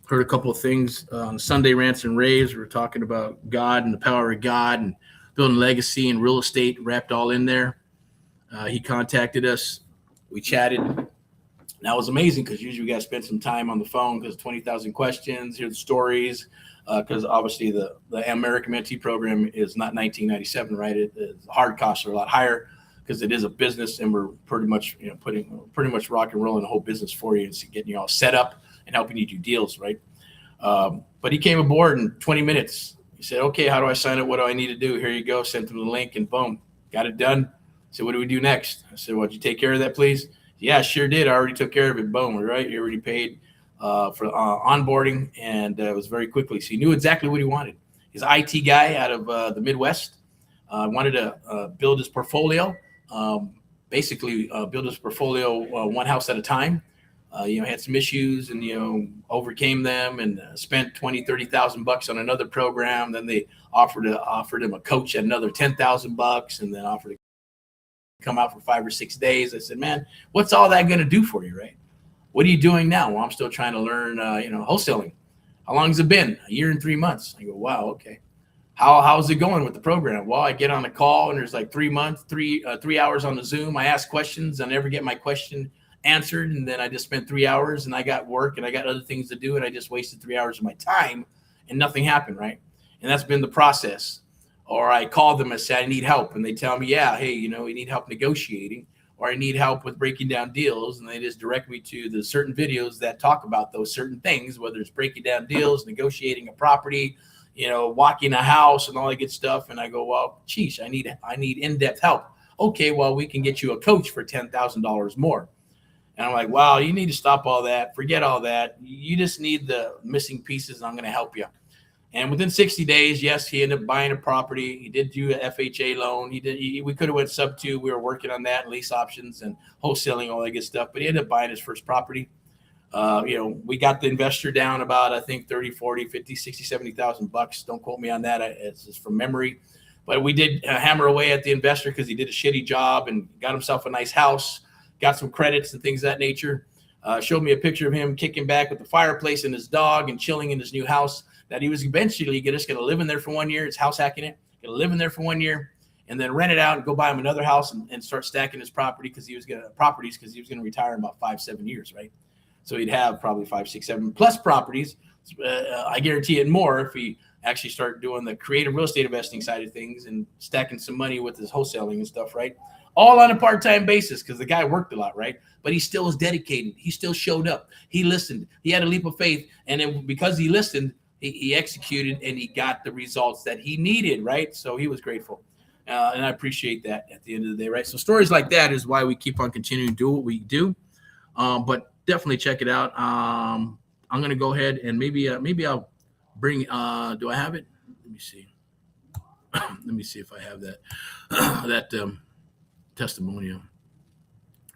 Heard a couple of things on Sunday Rants and Raves. We were talking about God and the power of God and building legacy and real estate wrapped all in there. He contacted us. We chatted. That was amazing because usually we got to spend some time on the phone because 20,000 questions, hear the stories. Because obviously the American Mentee program is not 1997, right? The hard costs are a lot higher because it is a business, and we're pretty much pretty much rock and rolling the whole business for you. It's getting you all set up and helping you do deals, right? But he came aboard in 20 minutes. He said, "Okay, how do I sign up? What do I need to do? Here you go." Sent him the link, and boom, got it done. I said, "What do we do next?" I said, "Well, did you take care of that, please?" "Yeah, sure did. I already took care of it." Boom, right? You already paid for onboarding, and it was very quickly. So he knew exactly what he wanted. He's an IT guy out of the Midwest. Wanted to build his portfolio, basically build his portfolio one house at a time. Had some issues and, overcame them and spent $20,000-$30,000 on another program. Then they offered him a coach at another $10,000 and then offered to come out for 5 or 6 days. I said, "Man, what's all that going to do for you, right? What are you doing now?" "Well, I'm still trying to learn, wholesaling." "How long has it been?" "1 year and 3 months." I go, "Wow, okay. How's it going with the program?" "Well, I get on a call and there's like 3 months, 3 hours on the Zoom. I ask questions. I never get my question answered. And then I just spent 3 hours and I got work and I got other things to do. And I just wasted 3 hours of my time and nothing happened." Right. And that's been the process. Or I call them and say, "I need help." And they tell me, "Yeah, hey, we need help negotiating, or I need help with breaking down deals." And they just direct me to the certain videos that talk about those certain things, whether it's breaking down deals, negotiating a property, walking a house and all that good stuff. And I go, "Well, geez, I need in-depth help." "Okay, well, we can get you a coach for $10,000 more. And I'm like, "Wow, you need to stop all that. Forget all that. You just need the missing pieces. And I'm going to help you." And within 60 days, yes, he ended up buying a property. He did do an FHA loan. We could have went sub 2. We were working on that, lease options and wholesaling, all that good stuff. But he ended up buying his first property. We got the investor down about, I think, 30, 40, 50, 60, $70,000. Don't quote me on that. It's just from memory. But we did hammer away at the investor because he did a shitty job and got himself a nice house, got some credits and things of that nature. Showed me a picture of him kicking back with the fireplace and his dog and chilling in his new house that he was eventually just going to live in there for 1 year. It's house hacking it. Going to live in there for 1 year and then rent it out and go buy him another house and start stacking his property because he was going to retire in about 5-7 years, right? So he'd have probably 5, 6, 7 plus properties. I guarantee it more if he actually started doing the creative real estate investing side of things and stacking some money with his wholesaling and stuff, right? All on a part-time basis because the guy worked a lot, right? But he still was dedicated. He still showed up. He listened. He had a leap of faith. And then because he listened, he executed and he got the results that he needed, right? So he was grateful. And I appreciate that at the end of the day, right? So stories like that is why we keep on continuing to do what we do. But definitely check it out. I'm going to go ahead and maybe I'll bring, do I have it? Let me see. Let me see if I have that testimonial.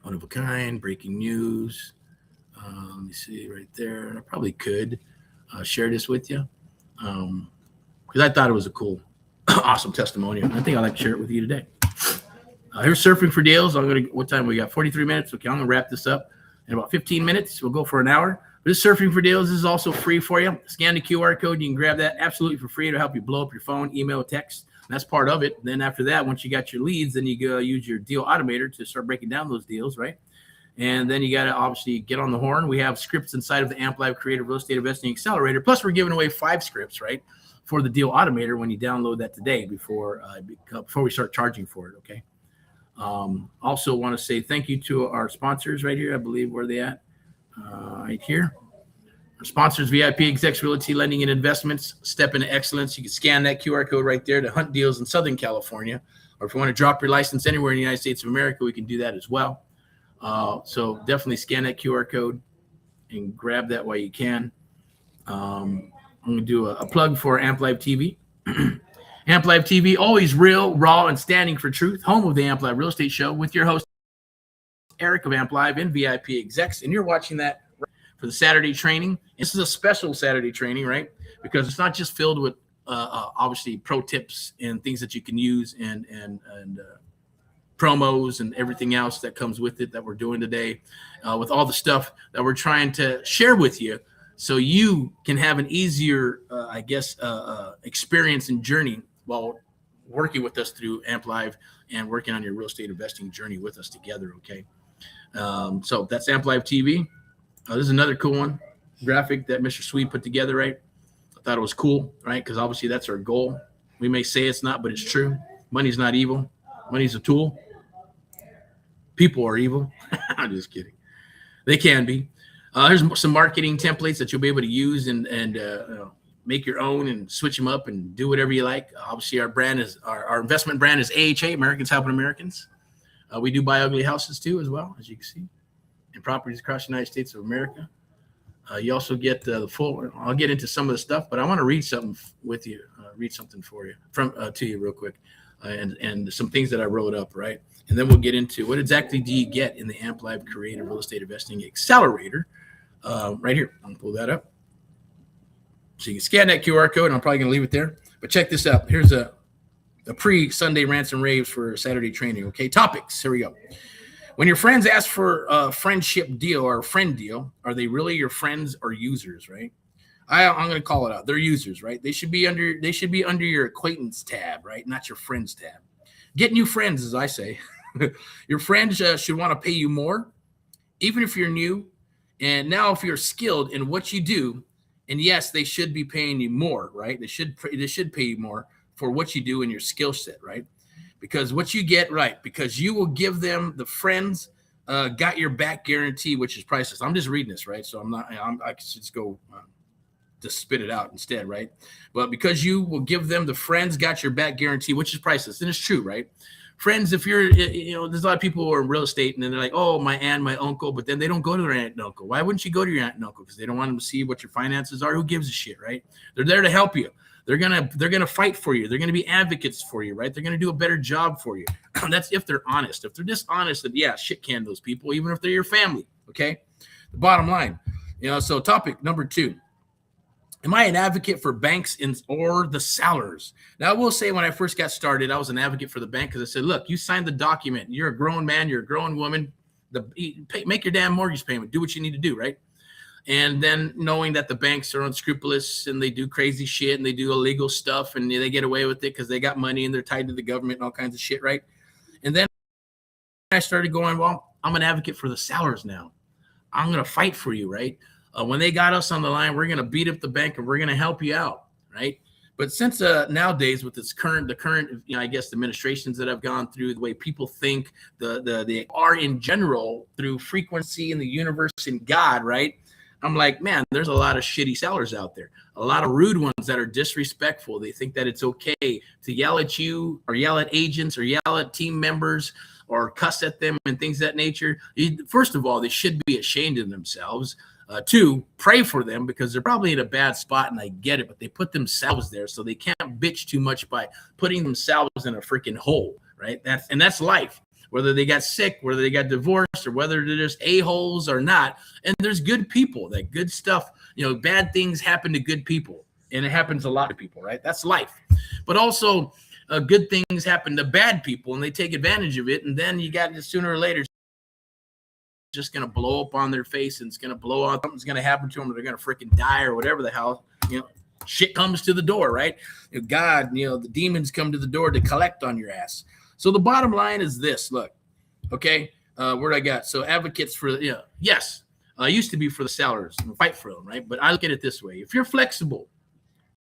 One of a kind, breaking news. Let me see right there. I probably could share this with you because I thought it was a cool, awesome testimonial. I think I'd like to share it with you today. Here's Surfing for Deals. What time we got? 43 minutes. Okay, I'm going to wrap this up in about 15 minutes. We'll go for an hour. But this Surfing for Deals is also free for you. Scan the QR code. You can grab that absolutely for free. It'll help you blow up your phone, email, text. That's part of it. Then after that, once you got your leads, then you go use your deal automator to start breaking down those deals, right? And then you got to obviously get on the horn. We have scripts inside of the Amp Live Creative Real Estate Investing Accelerator. Plus, we're giving away 5 scripts, right, for the deal automator when you download that today before we start charging for it, okay? Also want to say thank you to our sponsors right here. I believe where they at? Right here. Our sponsors, VIP Execs Realty Lending and Investments, Step into Excellence. You can scan that QR code right there to hunt deals in Southern California. Or if you want to drop your license anywhere in the United States of America, we can do that as well. So definitely scan that QR code and grab that while you can. I'm going to do a plug for Amp Live TV. Amp Live TV, always real, raw, and standing for truth. Home of the Amp Live Real Estate Show with your host, Erick of Amp Live and VIP Execs. And you're watching that for the Saturday training. This is a special Saturday training, right? Because it's not just filled with obviously pro tips and things that you can use and promos and everything else that comes with it that we're doing today with all the stuff that we're trying to share with you so you can have an easier, experience and journey while working with us through Amp Live and working on your real estate investing journey with us together. Okay. So that's Amp Live TV. This is another cool one, graphic that Mr. Sweet put together, right? I thought it was cool, right? Because obviously that's our goal. We may say it's not, but it's true. Money's not evil. Money's a tool. People are evil. I'm just kidding. They can be. Here's some marketing templates that you'll be able to use and make your own and switch them up and do whatever you like. Obviously, our brand is our investment brand is AHA, Americans Helping Americans. We do buy ugly houses too, as well, as you can see, and properties across the United States of America. You also get the full. I'll get into some of the stuff, but I want to read something with you. Read something for you to you real quick, and some things that I wrote up, right? And then we'll get into what exactly do you get in the Amp Live Creative Real Estate Investing Accelerator. Right here, I'll pull that up. So you can scan that QR code, and I'm probably going to leave it there. But check this out. Here's a pre-Sunday rants and raves for Saturday training. Okay, topics. Here we go. When your friends ask for a friendship deal or a friend deal, are they really your friends or users, right? I'm going to call it out. They're users, right? They should be under your acquaintance tab, right? Not your friends tab. Get new friends, as I say. Your friends should want to pay you more, even if you're new. And now if you're skilled in what you do, and yes, they should be paying you more, right? They should pay you more for what you do in your skill set, right? Because what you get, right, because you will give them the friends got your back guarantee, which is priceless. I'm just reading this, right? So I can just go just spit it out instead, right? But because you will give them the friends got your back guarantee, which is priceless. And it's true, right? Friends, if you're, there's a lot of people who are in real estate and then they're like, oh, my aunt, my uncle, but then they don't go to their aunt and uncle. Why wouldn't you go to your aunt and uncle? Because they don't want them to see what your finances are. Who gives a shit, right? They're there to help you. They're gonna fight for you. They're gonna be advocates for you, right? They're gonna do a better job for you. That's if they're honest. If they're dishonest, then yeah, shit can those people, even if they're your family. Okay. The bottom line, so topic number 2. Am I an advocate for banks or the sellers? Now, I will say when I first got started, I was an advocate for the bank because I said, look, you signed the document. You're a grown man. You're a grown woman. Make your damn mortgage payment. Do what you need to do, right? And then knowing that the banks are unscrupulous and they do crazy shit and they do illegal stuff and they get away with it because they got money and they're tied to the government and all kinds of shit, right? And then I started going, well, I'm an advocate for the sellers now. I'm going to fight for you, right? When they got us on the line, we're going to beat up the bank and we're going to help you out, right? But since nowadays with the current, I guess, administrations that I've gone through, the way people think, they are in general through frequency in the universe and God, right? I'm like, man, there's a lot of shitty sellers out there, a lot of rude ones that are disrespectful. They think that it's okay to yell at you or yell at agents or yell at team members or cuss at them and things of that nature. First of all, they should be ashamed of themselves. 2, pray for them because they're probably in a bad spot, and I get it, but they put themselves there, so they can't bitch too much by putting themselves in a freaking hole, right? That's life. Whether they got sick, whether they got divorced, or whether they're just a-holes or not. And there's good people, that good stuff, bad things happen to good people, and it happens a lot to people, right? That's life. But also good things happen to bad people, and they take advantage of it, and then you got to sooner or later just going to blow up on their face and it's going to blow out. Something's going to happen to them. Or they're going to freaking die or whatever the hell, shit comes to the door, right? God, the demons come to the door to collect on your ass. So the bottom line is this, look, okay, where I got, so advocates for, yes, I used to be for the sellers and fight for them, right? But I look at it this way. If you're flexible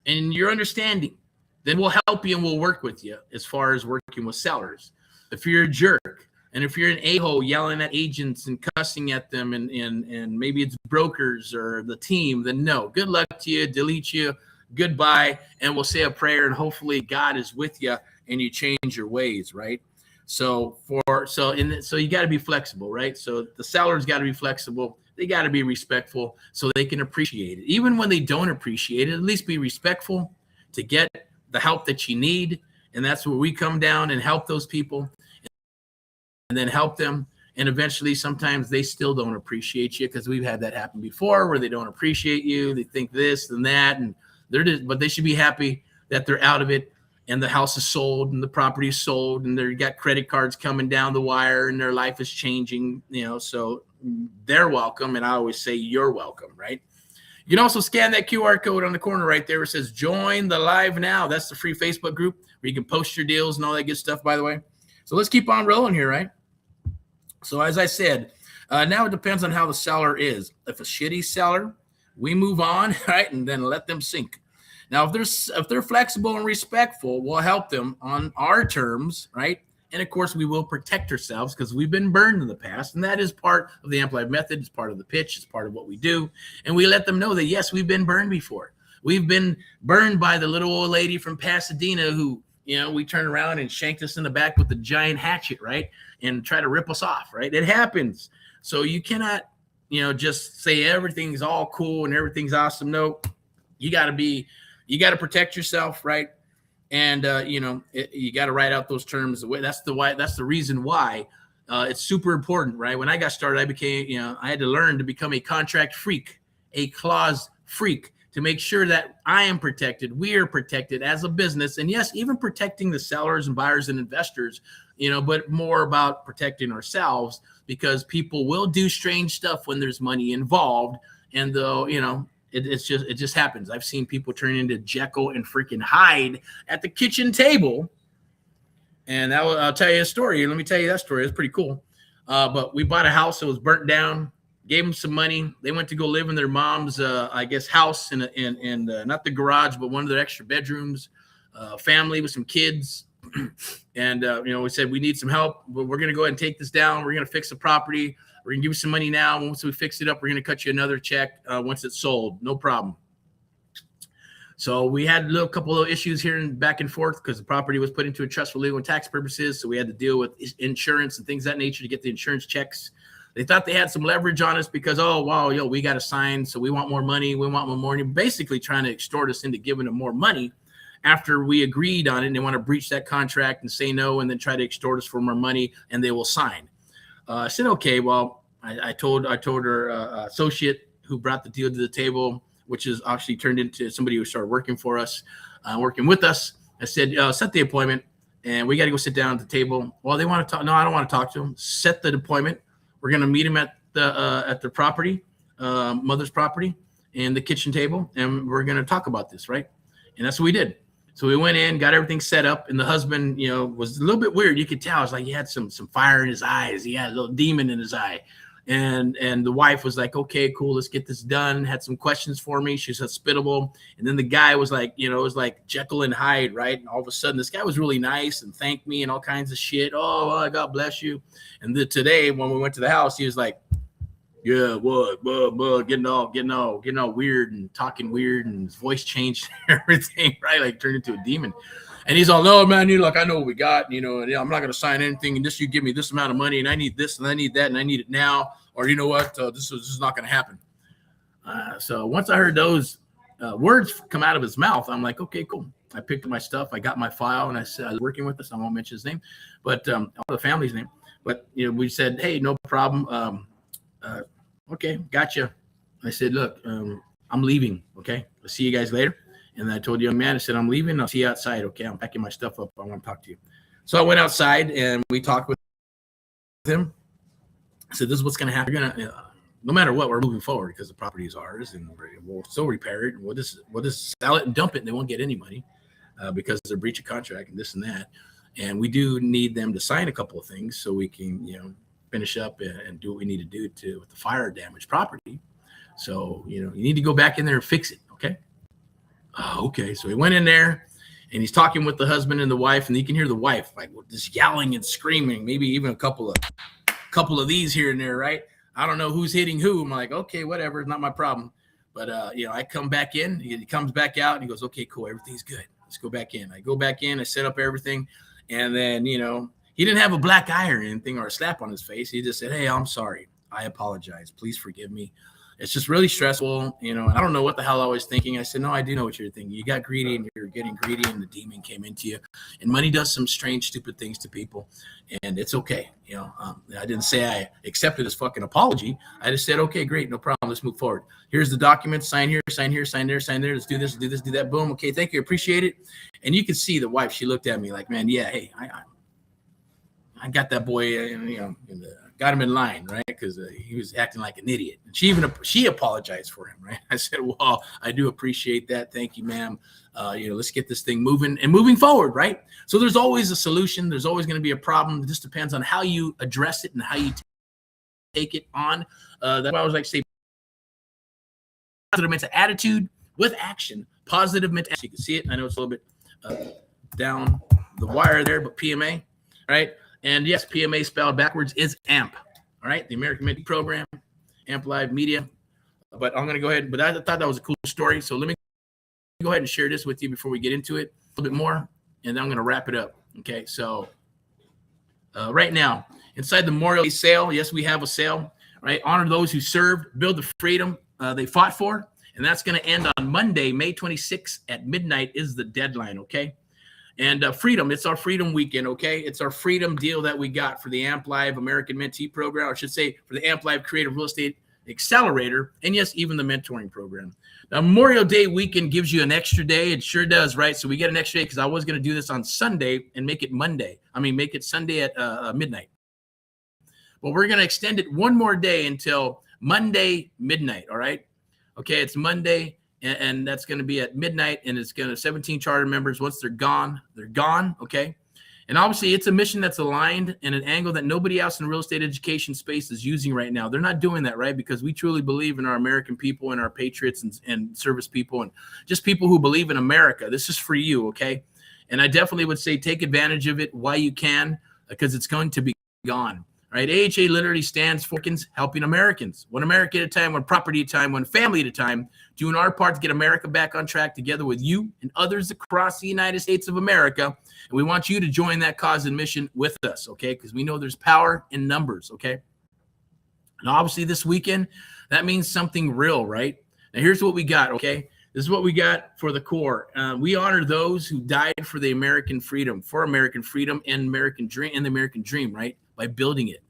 and you're understanding, then we'll help you and we'll work with you as far as working with sellers. If you're a jerk, and if you're an a-hole yelling at agents and cussing at them and maybe it's brokers or the team, then no, good luck to you, delete you, goodbye, and we'll say a prayer and hopefully God is with you and you change your ways, right? So you got to be flexible, right? So the sellers got to be flexible. They got to be respectful so they can appreciate it. Even when they don't appreciate it, at least be respectful to get the help that you need. And that's where we come down and help those people. And then help them. And eventually, sometimes they still don't appreciate you because we've had that happen before where they don't appreciate you. They think this and that, and but they should be happy that they're out of it and the house is sold and the property is sold and they've got credit cards coming down the wire and their life is changing, so they're welcome. And I always say you're welcome, right? You can also scan that QR code on the corner right there. It says join the live now. That's the free Facebook group where you can post your deals and all that good stuff, by the way. So let's keep on rolling here, right? So as I said, now it depends on how the seller is. If a shitty seller, we move on, right? And then let them sink. Now, if they're flexible and respectful, we'll help them on our terms, right? And of course, we will protect ourselves because we've been burned in the past. And that is part of the Amplified Method. It's part of the pitch. It's part of what we do. And we let them know that, yes, we've been burned before. We've been burned by the little old lady from Pasadena who, we turned around and shanked us in the back with a giant hatchet, right? And try to rip us off, right? It happens. So you cannot, just say everything's all cool and everything's awesome. No, you got to protect yourself, right? And, you got to write out those terms. That's the reason why it's super important, right? When I got started, I became, I had to learn to become a contract freak, a clause freak, to make sure that I am protected, we are protected as a business. And yes, even protecting the sellers and buyers and investors, but more about protecting ourselves, because people will do strange stuff when there's money involved. And though, it just happens. I've seen people turn into Jekyll and freaking Hyde at the kitchen table. And I'll tell you a story. Let me tell you that story. It's pretty cool. But we bought a house that was burnt down, gave them some money. They went to go live in their mom's, house in not the garage, but one of their extra bedrooms, family with some kids. And, we said, we need some help, but we're going to go ahead and take this down. We're going to fix the property. We're going to give you some money now. Once we fix it up, we're going to cut you another check once it's sold. No problem. So we had a couple of issues here and back and forth because the property was put into a trust for legal and tax purposes. So we had to deal with insurance and things of that nature to get the insurance checks. They thought they had some leverage on us because, oh, wow, we got to sign. So we want more money. We want more money. Basically trying to extort us into giving them more money after we agreed on it. And they want to breach that contract and say no and then try to extort us for more money, and they will sign. I said, okay, well, I told her associate who brought the deal to the table, which is actually turned into somebody who started working for us, working with us. I said, set the appointment, and we got to go sit down at the table. Well, they want to talk. No, I don't want to talk to them. Set the appointment. We're going to meet them at the property, mother's property, and the kitchen table, and we're going to talk about this, right? And that's what we did. So we went in, got everything set up, and the husband, was a little bit weird. You could tell. It's like he had some fire in his eyes. He had a little demon in his eye. And the wife was like, okay, cool, let's get this done. Had some questions for me. She's hospitable. And then the guy was like, it was like Jekyll and Hyde, right? And all of a sudden, this guy was really nice and thanked me and all kinds of shit. Oh, God bless you. And today, when we went to the house, he was like, yeah, what, getting all weird and talking weird, and his voice changed and everything, right? Like turned into a demon. And he's all, no, man, like, I know what we got, and, I'm not going to sign anything. And you give me this amount of money, and I need this, and I need that, and I need it now. Or you know what? This is not going to happen. So once I heard those words come out of his mouth, I'm like, okay, cool. I picked up my stuff. I got my file, and I said, I was working with us. I won't mention his name, but all the family's name. But, we said, hey, no problem. Okay, gotcha. I said, look, I'm leaving. Okay, I'll see you guys later. And I told the young man, I said, I'm leaving. I'll see you outside. Okay, I'm packing my stuff up. I want to talk to you. So I went outside and we talked with him. I said, this is what's going to happen. We're going to, no matter what, we're moving forward because the property is ours, and we'll still repair it. We'll just sell it and dump it, and they won't get any money because they're breach of contract and this and that. And we do need them to sign a couple of things so we can, finish up and do what we need to do with the fire damaged property. So, you need to go back in there and fix it. Okay. Okay. So he went in there and he's talking with the husband and the wife, and you can hear the wife like just yelling and screaming, maybe even a couple of these here and there. Right. I don't know who's hitting who. I'm like, okay, whatever. It's not my problem. But, I come back in, he comes back out and he goes, okay, cool. Everything's good. Let's go back in. I go back in, I set up everything. And then, he didn't have a black eye or anything or a slap on his face. He just said, hey, I'm sorry. I apologize. Please forgive me. It's just really stressful. I don't know what the hell I was thinking. I said, no, I do know what you're thinking. You got greedy and you're getting greedy, and the demon came into you. And money does some strange, stupid things to people. And it's okay. I didn't say I accepted his fucking apology. I just said, okay, great. No problem. Let's move forward. Here's the document. Sign here, sign here, sign there, sign there. Let's do this, do this, do that. Boom. Okay. Thank you. Appreciate it. And you can see the wife, she looked at me like, man, yeah, hey, I got that boy, in the got him in line, right? Because he was acting like an idiot. And she apologized for him, right? I said, well, I do appreciate that. Thank you, ma'am. Let's get this thing moving and moving forward, right? So there's always a solution. There's always going to be a problem. It just depends on how you address it and how you take it on. That's why I always like to say positive mental attitude with action. Positive mental attitude. You can see it. I know it's a little bit down the wire there, but PMA, right? And yes, PMA spelled backwards is AMP, all right? The American Mentee Program, AMP Live Media. But I'm going to go ahead, but I thought that was a cool story. So let me go ahead and share this with you before we get into it a little bit more, and then I'm going to wrap it up, okay? So right now, inside the Memorial Day sale, yes, we have a sale, right? Honor those who served, build the freedom they fought for, and that's going to end on Monday, May 26th at midnight is the deadline, okay? And freedom, it's our freedom weekend, okay? It's our freedom deal that we got for the AMP Live American Mentee Program, or I should say for the AMP Live Creative Real Estate Accelerator, and yes, even the mentoring program. Now, Memorial Day weekend gives you an extra day. It sure does, right? So we get an extra day because I was going to do this on Sunday and make it make it Sunday at midnight. But we're going to extend it one more day until Monday midnight, all right? Okay, it's Monday. And that's going to be at midnight, and it's going to 17 charter members. Once they're gone, okay? And obviously, it's a mission that's aligned in an angle that nobody else in the real estate education space is using right now. They're not doing that, right? Because we truly believe in our American people and our patriots and service people and just people who believe in America. This is for you, okay? And I definitely would say take advantage of it while you can, because it's going to be gone. Right, AHA literally stands for helping Americans, one America at a time, one property at a time, one family at a time, doing our part to get America back on track together with you and others across the United States of America. And we want you to join that cause and mission with us, okay? Because we know there's power in numbers, okay? And obviously this weekend, that means something real, right? Now here's what we got, okay? This is what we got for the core. We honor those who died for the American freedom, and American dream, and the American dream, right? By building it.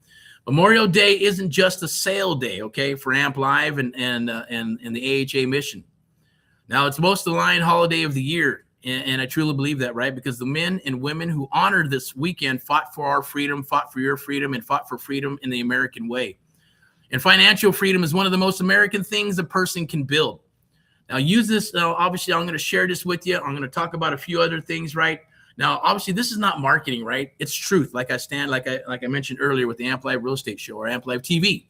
Memorial Day isn't just a sale day, okay, for AMP Live and the AHA mission. Now, it's the most aligned holiday of the year, and I truly believe that, right? Because the men and women who honored this weekend fought for our freedom, fought for your freedom, and fought for freedom in the American way. And financial freedom is one of the most American things a person can build. Now, use this. Obviously, I'm going to share this with you. I'm going to talk about a few other things, right? Now, obviously, this is not marketing, right? It's truth. Like I mentioned earlier with the AMP Live Real Estate Show or AMP Live TV.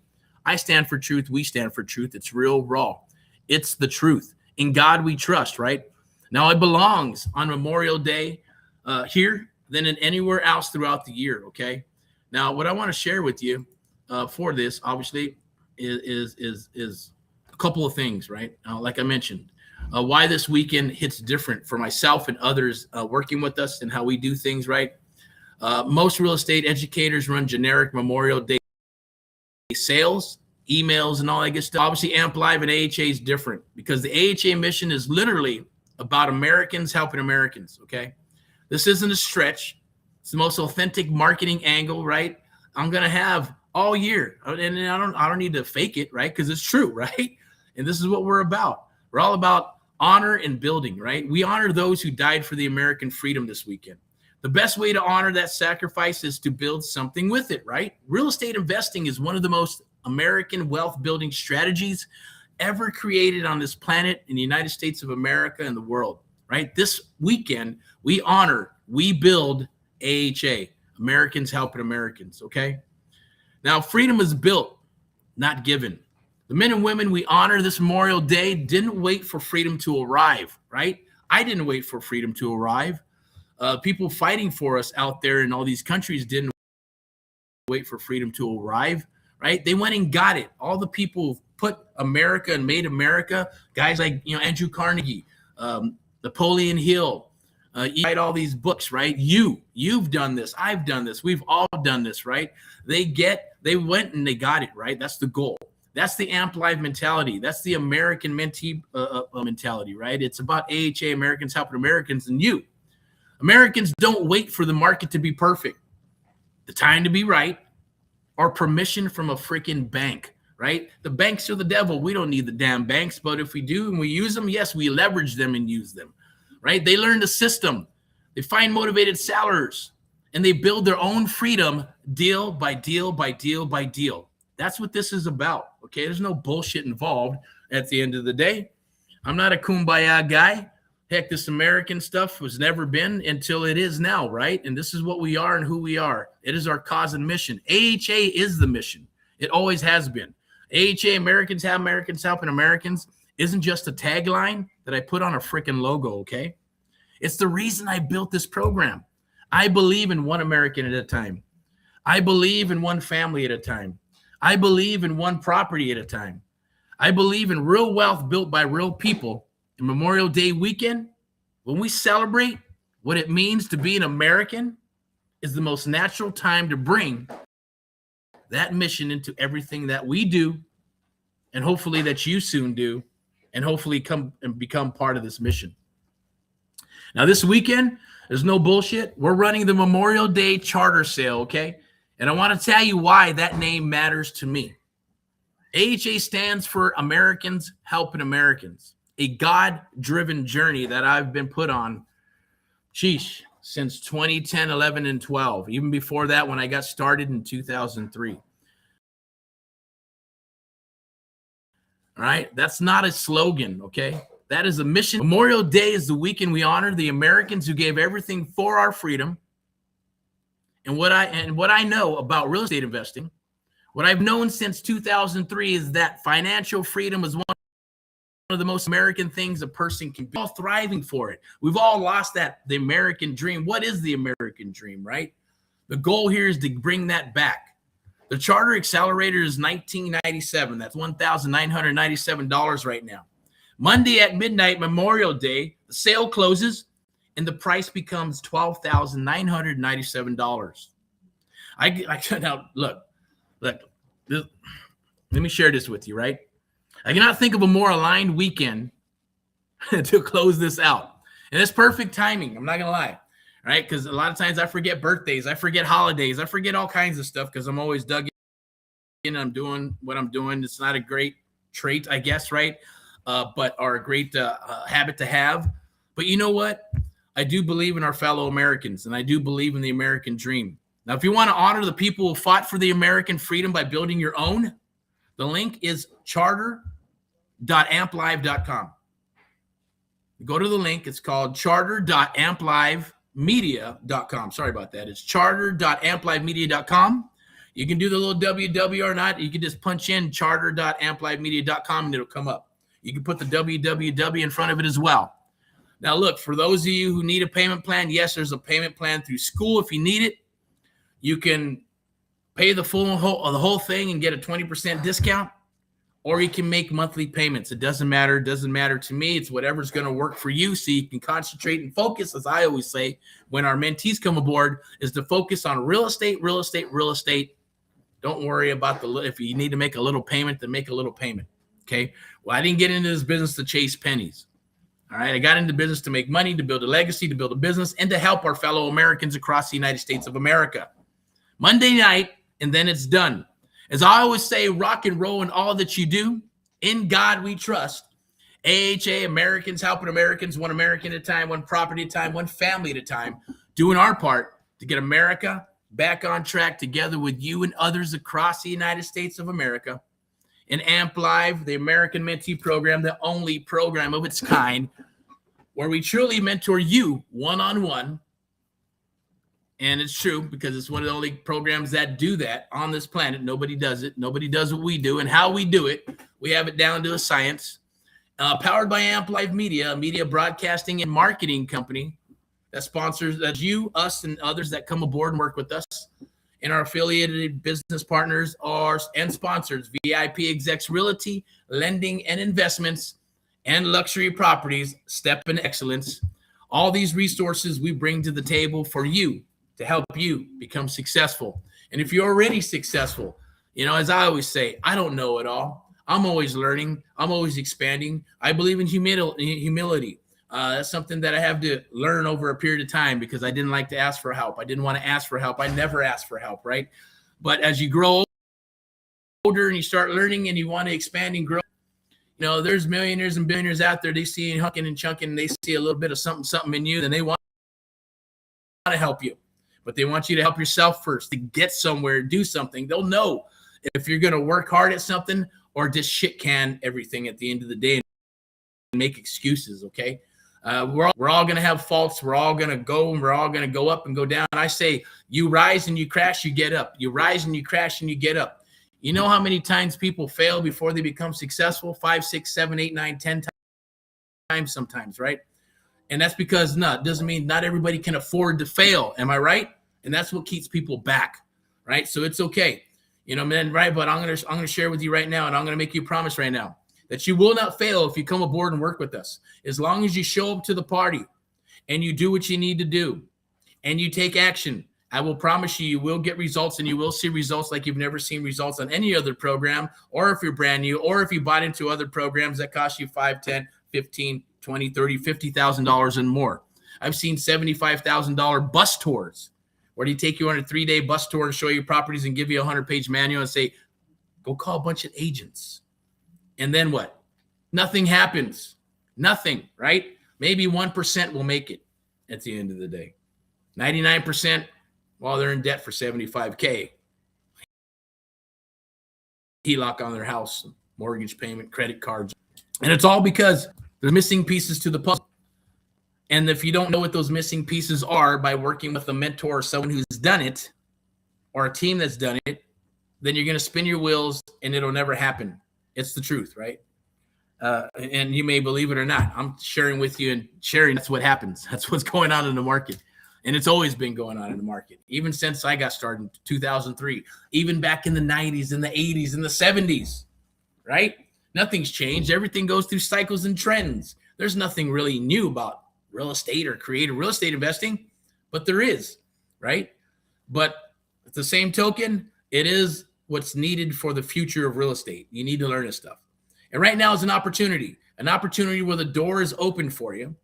I stand for truth. We stand for truth. It's real, raw. It's the truth. In God we trust, right? Now, it belongs on Memorial Day here than in anywhere else throughout the year, okay? Now, what I want to share with you for this, obviously, is a couple of things, right? Like I mentioned. Why this weekend hits different for myself and others working with us and how we do things, right? Most real estate educators run generic Memorial Day sales, emails, and all that good stuff. Obviously, AMP Live and AHA is different because the AHA mission is literally about Americans helping Americans, okay? This isn't a stretch. It's the most authentic marketing angle, right? I'm going to have all year. And I don't need to fake it, right? Because it's true, right? And this is what we're about. We're all about honor and building, right? We honor those who died for the American freedom this weekend. The best way to honor that sacrifice is to build something with it, right? Real estate investing is one of the most American wealth building strategies ever created on this planet in the United States of America and the world, right? This weekend, we build AHA, Americans helping Americans, okay? Now, freedom is built, not given. The men and women we honor this Memorial Day didn't wait for freedom to arrive, right? I didn't wait for freedom to arrive. People fighting for us out there in all these countries didn't wait for freedom to arrive, right? They went and got it. All the people who put America and made America, guys like Andrew Carnegie, Napoleon Hill, you write all these books, right? You've done this. I've done this. We've all done this, right? They went and they got it, right? That's the goal. That's the AMP Live mentality. That's the American Mentee mentality, right? It's about AHA, Americans helping Americans, and you. Americans don't wait for the market to be perfect, the time to be right, or permission from a freaking bank, right? The banks are the devil. We don't need the damn banks, but if we do and we use them, yes, we leverage them and use them, right? They learn the system. They find motivated sellers and they build their own freedom deal by deal by deal by deal. That's what this is about, okay? There's no bullshit involved at the end of the day. I'm not a kumbaya guy. Heck, this American stuff was never been until it is now, right? And this is what we are and who we are. It is our cause and mission. AHA is the mission. It always has been. AHA, Americans helping Americans, isn't just a tagline that I put on a freaking logo, okay? It's the reason I built this program. I believe in one American at a time. I believe in one family at a time. I believe in one property at a time. I believe in real wealth built by real people. And Memorial Day weekend, when we celebrate what it means to be an American, is the most natural time to bring that mission into everything that we do, and hopefully that you soon do, and hopefully come and become part of this mission. Now, this weekend, there's no bullshit. We're running the Memorial Day charter sale, okay? And I want to tell you why that name matters to me. AHA stands for Americans Helping Americans, a God-driven journey that I've been put on, since 2010, 11, and 12, even before that when I got started in 2003. All right? That's not a slogan, okay? That is a mission. Memorial Day is the weekend we honor the Americans who gave everything for our freedom. And what I know about real estate investing, what I've known since 2003 is that financial freedom is one of the most American things a person can be. We're all thriving for it. We've all lost the American dream. What is the American dream, right? The goal here is to bring that back. The Charter Accelerator is $19.97. That's $1,997 right now. Monday at midnight, Memorial Day, the sale closes and the price becomes $12,997. Now look, let me share this with you, right? I cannot think of a more aligned weekend to close this out. And it's perfect timing. I'm not going to lie, right? Because a lot of times I forget birthdays. I forget holidays. I forget all kinds of stuff because I'm always dug in. I'm doing what I'm doing. It's not a great trait, I guess, right? Or a great habit to have. But you know what? I do believe in our fellow Americans, and I do believe in the American dream. Now, if you want to honor the people who fought for the American freedom by building your own, the link is charter.amplive.com. Go to the link. It's called charter.amplivemedia.com. Sorry about that. It's charter.amplivemedia.com. You can do the little www or not. You can just punch in charter.amplivemedia.com and it'll come up. You can put the www in front of it as well. Now, look, for those of you who need a payment plan, yes, there's a payment plan through school if you need it. You can pay the whole thing and get a 20% discount, or you can make monthly payments. It doesn't matter. It doesn't matter to me. It's whatever's going to work for you so you can concentrate and focus, as I always say when our mentees come aboard, is to focus on real estate, real estate, real estate. Don't worry about if you need to make a little payment, then make a little payment, okay? Well, I didn't get into this business to chase pennies, all right? I got into business to make money, to build a legacy, to build a business, and to help our fellow Americans across the United States of America. Monday night, and then it's done. As I always say, rock and roll in all that you do. In God we trust. AHA, Americans helping Americans, one American at a time, one property at a time, one family at a time, doing our part to get America back on track together with you and others across the United States of America. And AMP Live, the American Mentee Program, the only program of its kind, where we truly mentor you one-on-one. And it's true because it's one of the only programs that do that on this planet. Nobody does it. Nobody does what we do. And how we do it, we have it down to a science. Powered by AMP Live Media, a media broadcasting and marketing company that sponsors you, us, and others that come aboard and work with us. And our affiliated business partners and sponsors, VIP Execs Realty, Lending and Investments, and Luxury Properties, Step in Excellence. All these resources we bring to the table for you, to help you become successful. And if you're already successful, as I always say, I don't know it all. I'm always learning. I'm always expanding. I believe in humility. That's something that I have to learn over a period of time because I didn't like to ask for help. I didn't want to ask for help. I never asked for help, right? But as you grow older and you start learning and you want to expand and grow, there's millionaires and billionaires out there. They see you hunking and chunking and they see a little bit of something in you, then they want to help you. but they want you to help yourself first to get somewhere, do something. They'll know if you're going to work hard at something or just shit can everything at the end of the day and make excuses. Okay. We're all going to have faults. We're all going to go and we're all going to go up and go down. I say you rise and you crash, you get up. You rise and you crash and you get up. You know how many times people fail before they become successful? 5, 6, 7, 8, 9, 10 times sometimes, right? And that's because it doesn't mean not everybody can afford to fail. Am I right? And that's what keeps people back, right? So it's okay. You know, man, right? But I'm gonna share with you right now, and I'm gonna make you a promise right now that you will not fail if you come aboard and work with us. As long as you show up to the party and you do what you need to do and you take action, I will promise you will get results, and you will see results like you've never seen results on any other program, or if you're brand new, or if you bought into other programs that cost you $5, $10, $15, $20, $30, $50,000 and more. I've seen $75,000 bus tours where they take you on a 3-day bus tour and show you properties and give you a 100-page manual and say, go call a bunch of agents. And then what? Nothing happens. Nothing, right? Maybe 1% will make it at the end of the day. 99%, well, they're in debt for $75K. HELOC on their house, mortgage payment, credit cards. And it's all because they're missing pieces to the puzzle. And if you don't know what those missing pieces are by working with a mentor or someone who's done it, or a team that's done it, then you're going to spin your wheels and it'll never happen. It's the truth, right? And you may believe it or not. I'm sharing with you and sharing that's what happens. That's what's going on in the market. And it's always been going on in the market, even since I got started in 2003, even back in the 90s and the 80s and the 70s, right? Nothing's changed. Everything goes through cycles and trends. There's nothing really new about real estate or creative real estate investing, but there is, right? But at the same token, it is what's needed for the future of real estate. You need to learn this stuff. And right now is an opportunity where the door is open for you.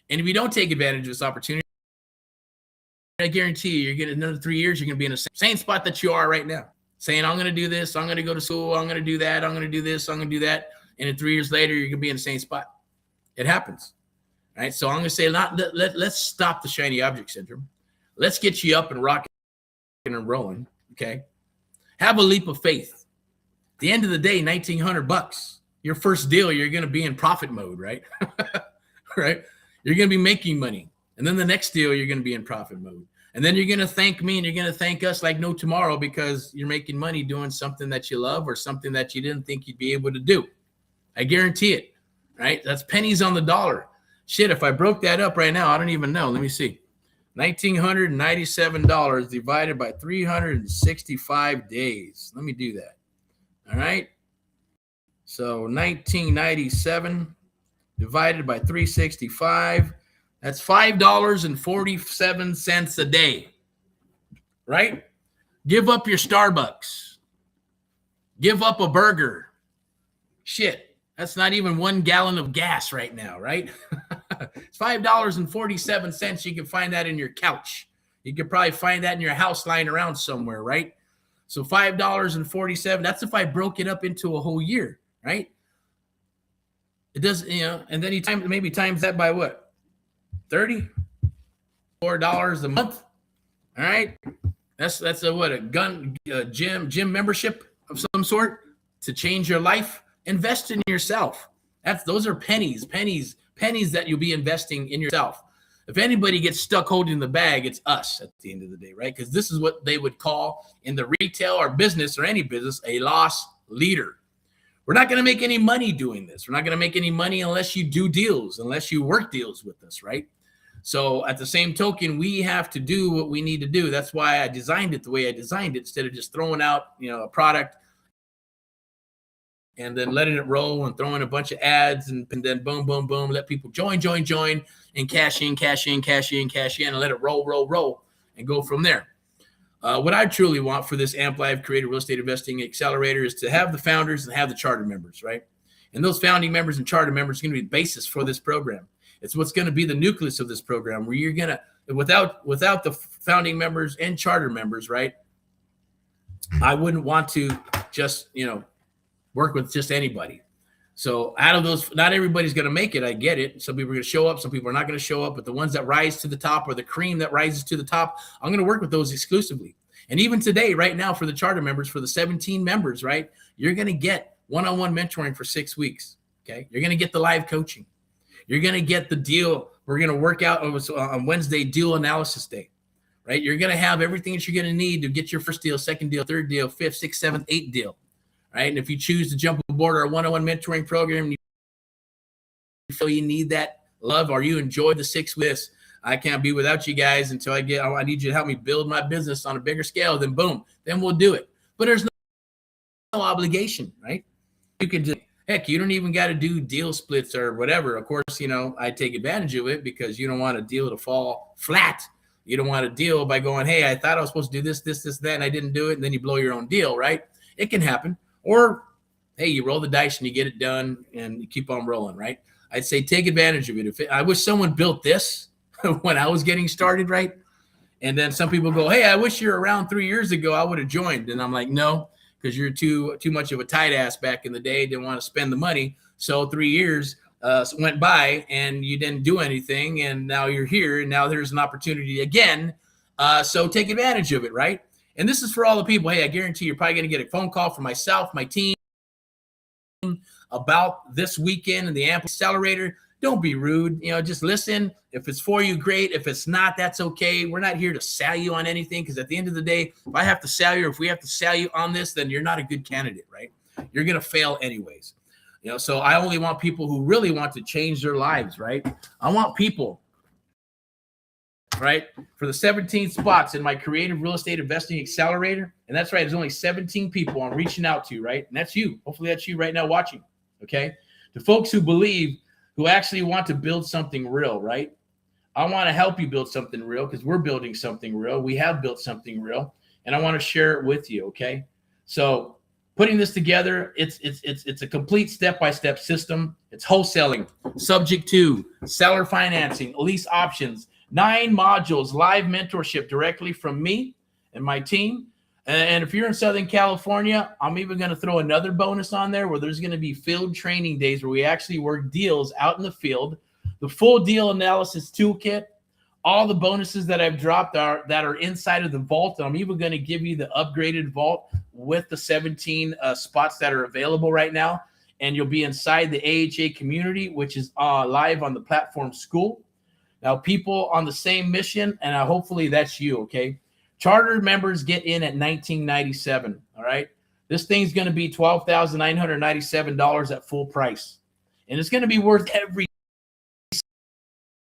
And if you don't take advantage of this opportunity, I guarantee you, you're getting another 3 years, you're going to be in the same spot that you are right now, saying, I'm going to do this, I'm going to go to school, I'm going to do that, I'm going to do this, I'm going to do that. And in 3 years later, you're going to be in the same spot. It happens, right? So I'm going to say, let's stop the shiny object syndrome. Let's get you up and rocking and rolling, okay? Have a leap of faith. At the end of the day, $1,900. Your first deal, you're going to be in profit mode, right? Right? You're going to be making money. And then the next deal, you're going to be in profit mode. And then you're going to thank me and you're going to thank us like no tomorrow because you're making money doing something that you love or something that you didn't think you'd be able to do. I guarantee it, right? That's pennies on the dollar. Shit, if I broke that up right now, I don't even know. Let me see. $1,997 divided by 365 days. Let me do that. All right. So 1997 divided by 365. That's $5.47 a day, right? Give up your Starbucks. Give up a burger. Shit, that's not even 1 gallon of gas right now, right? It's $5.47. You can find that in your couch. You could probably find that in your house lying around somewhere, right? So $5.47, that's if I broke it up into a whole year, right? It doesn't, and then you maybe times that by what? $34 a month. All right. That's a gym membership of some sort to change your life. Invest in yourself. Those are pennies that you'll be investing in yourself. If anybody gets stuck holding the bag, it's us at the end of the day, right? Because this is what they would call in the retail or business or any business, a loss leader. We're not going to make any money doing this. We're not going to make any money unless you do deals, unless you work deals with us, right? So at the same token, we have to do what we need to do. That's why I designed it the way I designed it, instead of just throwing out, a product and then letting it roll and throwing a bunch of ads and then boom, boom, boom, let people join, and cash in, and let it roll, and go from there. What I truly want for this Amp Live Creative Real Estate Investing Accelerator is to have the founders and have the charter members, right? And those founding members and charter members are going to be the basis for this program. It's what's going to be the nucleus of this program, where you're going to, without the founding members and charter members, right? I wouldn't want to just, work with just anybody. So out of those, not everybody's going to make it. I get it. Some people are going to show up. Some people are not going to show up. But the ones that rise to the top, or the cream that rises to the top, I'm going to work with those exclusively. And even today, right now, for the charter members, for the 17 members, right, you're going to get one-on-one mentoring for 6 weeks. Okay. You're going to get the live coaching. You're going to get the deal. We're going to work out on Wednesday, deal analysis day, right? You're going to have everything that you're going to need to get your first deal, second deal, third deal, fifth, sixth, seventh, eighth deal. Right. And if you choose to jump aboard our one-on-one mentoring program, you feel you need that love, or you enjoy the 6 weeks, I can't be without you guys until I need you to help me build my business on a bigger scale, then boom, then we'll do it. But there's no obligation, right? You can just, heck, you don't even got to do deal splits or whatever. Of course, I take advantage of it because you don't want a deal to fall flat. You don't want a deal by going, hey, I thought I was supposed to do this, that, and I didn't do it. And then you blow your own deal, right? It can happen. Or, hey, you roll the dice and you get it done and you keep on rolling, right? I'd say take advantage of it. I wish someone built this when I was getting started, right? And then some people go, hey, I wish you were around 3 years ago. I would have joined. And I'm like, no, because you're too much of a tight ass back in the day. Didn't want to spend the money. So 3 years went by and you didn't do anything. And now you're here. And now there's an opportunity again. So take advantage of it, right? And this is for all the people. Hey, I guarantee you're probably going to get a phone call from myself, my team, about this weekend and the Amp Accelerator. Don't be rude. Just listen. If it's for you, great. If it's not, that's okay. We're not here to sell you on anything, because at the end of the day, if I have to sell you, or if we have to sell you on this, then you're not a good candidate, right? You're going to fail anyways. So I only want people who really want to change their lives, right? I want people, right, for the 17 spots in my Creative Real Estate Investing Accelerator. And that's right, there's only 17 people I'm reaching out to, right? And that's you. Hopefully that's you right now watching, okay? The folks who believe, who actually want to build something real, right? I want to help you build something real, because we're building something real. We have built something real, and I want to share it with you, okay? So putting this together, it's a complete step-by-step system. It's wholesaling, subject to seller financing, lease options, 9 modules, live mentorship directly from me and my team. And if you're in Southern California, I'm even going to throw another bonus on there, where there's going to be field training days where we actually work deals out in the field, the full deal analysis toolkit, all the bonuses that I've dropped that are inside of the vault. And I'm even going to give you the upgraded vault with the 17 spots that are available right now. And you'll be inside the AHA community, which is live on the platform school. Now, people on the same mission, and hopefully that's you, okay? Charter members get in at $19.97, all right? This thing's going to be $12,997 at full price. And it's going to be worth every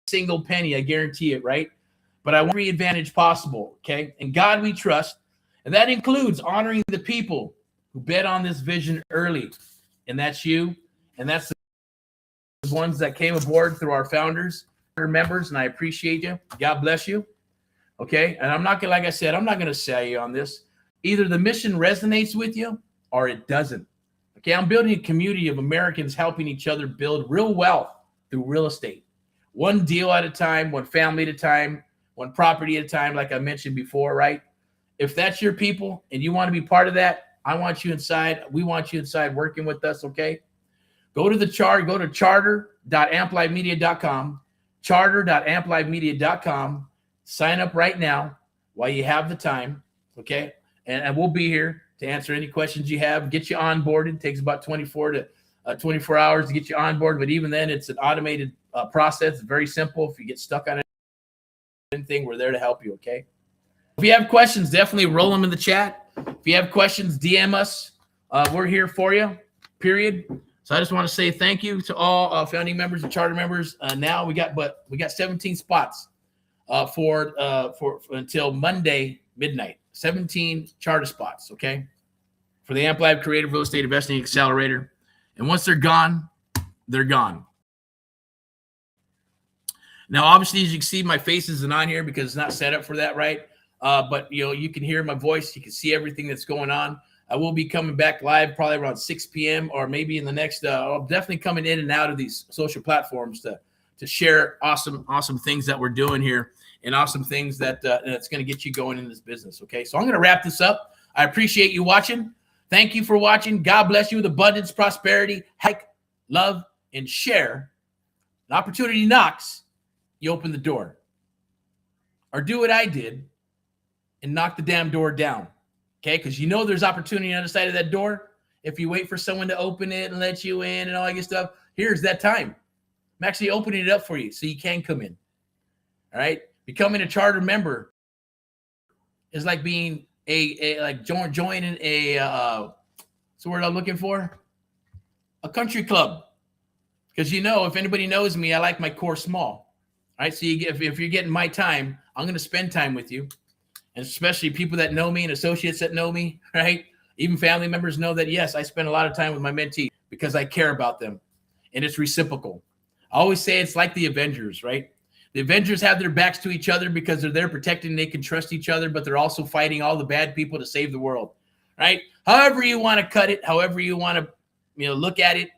single penny, I guarantee it, right? But I want every advantage possible, okay? And God we trust, and that includes honoring the people who bet on this vision early. And that's you, and that's the ones that came aboard through our founders, our members, and I appreciate you. God bless you. Okay, and I'm not gonna, like I said, I'm not gonna sell you on this. Either the mission resonates with you or it doesn't. Okay, I'm building a community of Americans helping each other build real wealth through real estate. One deal at a time, one family at a time, one property at a time, like I mentioned before, right? If that's your people and you want to be part of that, I want you inside. We want you inside working with us, okay? Go to charter.amplivemedia.com, charter.amplivemedia.com. Sign up right now while you have the time, okay? And we'll be here to answer any questions you have, get you onboarded. It takes about 24 hours to get you onboard, but even then, it's an automated process. It's very simple. If you get stuck on anything, we're there to help you, okay? If you have questions, definitely roll them in the chat. If you have questions, DM us. We're here for you, period. So I just want to say thank you to all founding members and charter members. Now we got 17 spots. For until Monday midnight, 17 charter spots, okay, for the Amp Live Creative Real Estate Investing Accelerator. And once they're gone, they're gone. Now, obviously, as you can see, my face isn't on here because it's not set up for that, right? But you can hear my voice, you can see everything that's going on. I will be coming back live probably around 6 p.m. or maybe in the next. I'm definitely coming in and out of these social platforms to share awesome things that we're doing here, and awesome things that's going to get you going in this business. Okay, so I'm going to wrap this up. I appreciate you watching. Thank you for watching. God bless you with abundance, prosperity, heck, love, and share, an opportunity knocks, you open the door. Or do what I did and knock the damn door down. Okay? Because you know there's opportunity on the other side of that door. If you wait for someone to open it and let you in and all that good stuff, here's that time. I'm actually opening it up for you so you can come in. All right? Becoming a charter member is like being joining a what's the word I'm looking for? A country club. Because if anybody knows me, I like my core small. All right? So if you're getting my time, I'm going to spend time with you. And especially people that know me and associates that know me, right? Even family members know that, yes, I spend a lot of time with my mentee because I care about them. And it's reciprocal. I always say it's like the Avengers, right? The Avengers have their backs to each other because they're there protecting and they can trust each other, but they're also fighting all the bad people to save the world, right? However you want to cut it, however you want to look at it,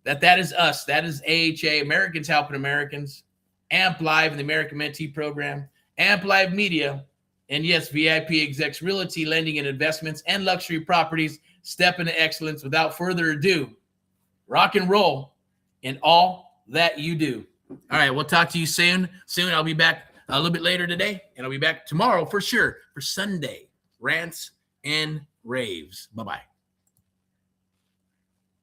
that is us. That is AHA, Americans Helping Americans, AMP Live and the American Mentee Program, AMP Live Media, and yes, VIP Execs Realty, Lending and Investments, and Luxury Properties. Step into excellence. Without further ado, rock and roll in all that you do. All right, we'll talk to you soon. I'll be back a little bit later today, and I'll be back tomorrow for sure for Sunday Rants and Raves. Bye-bye.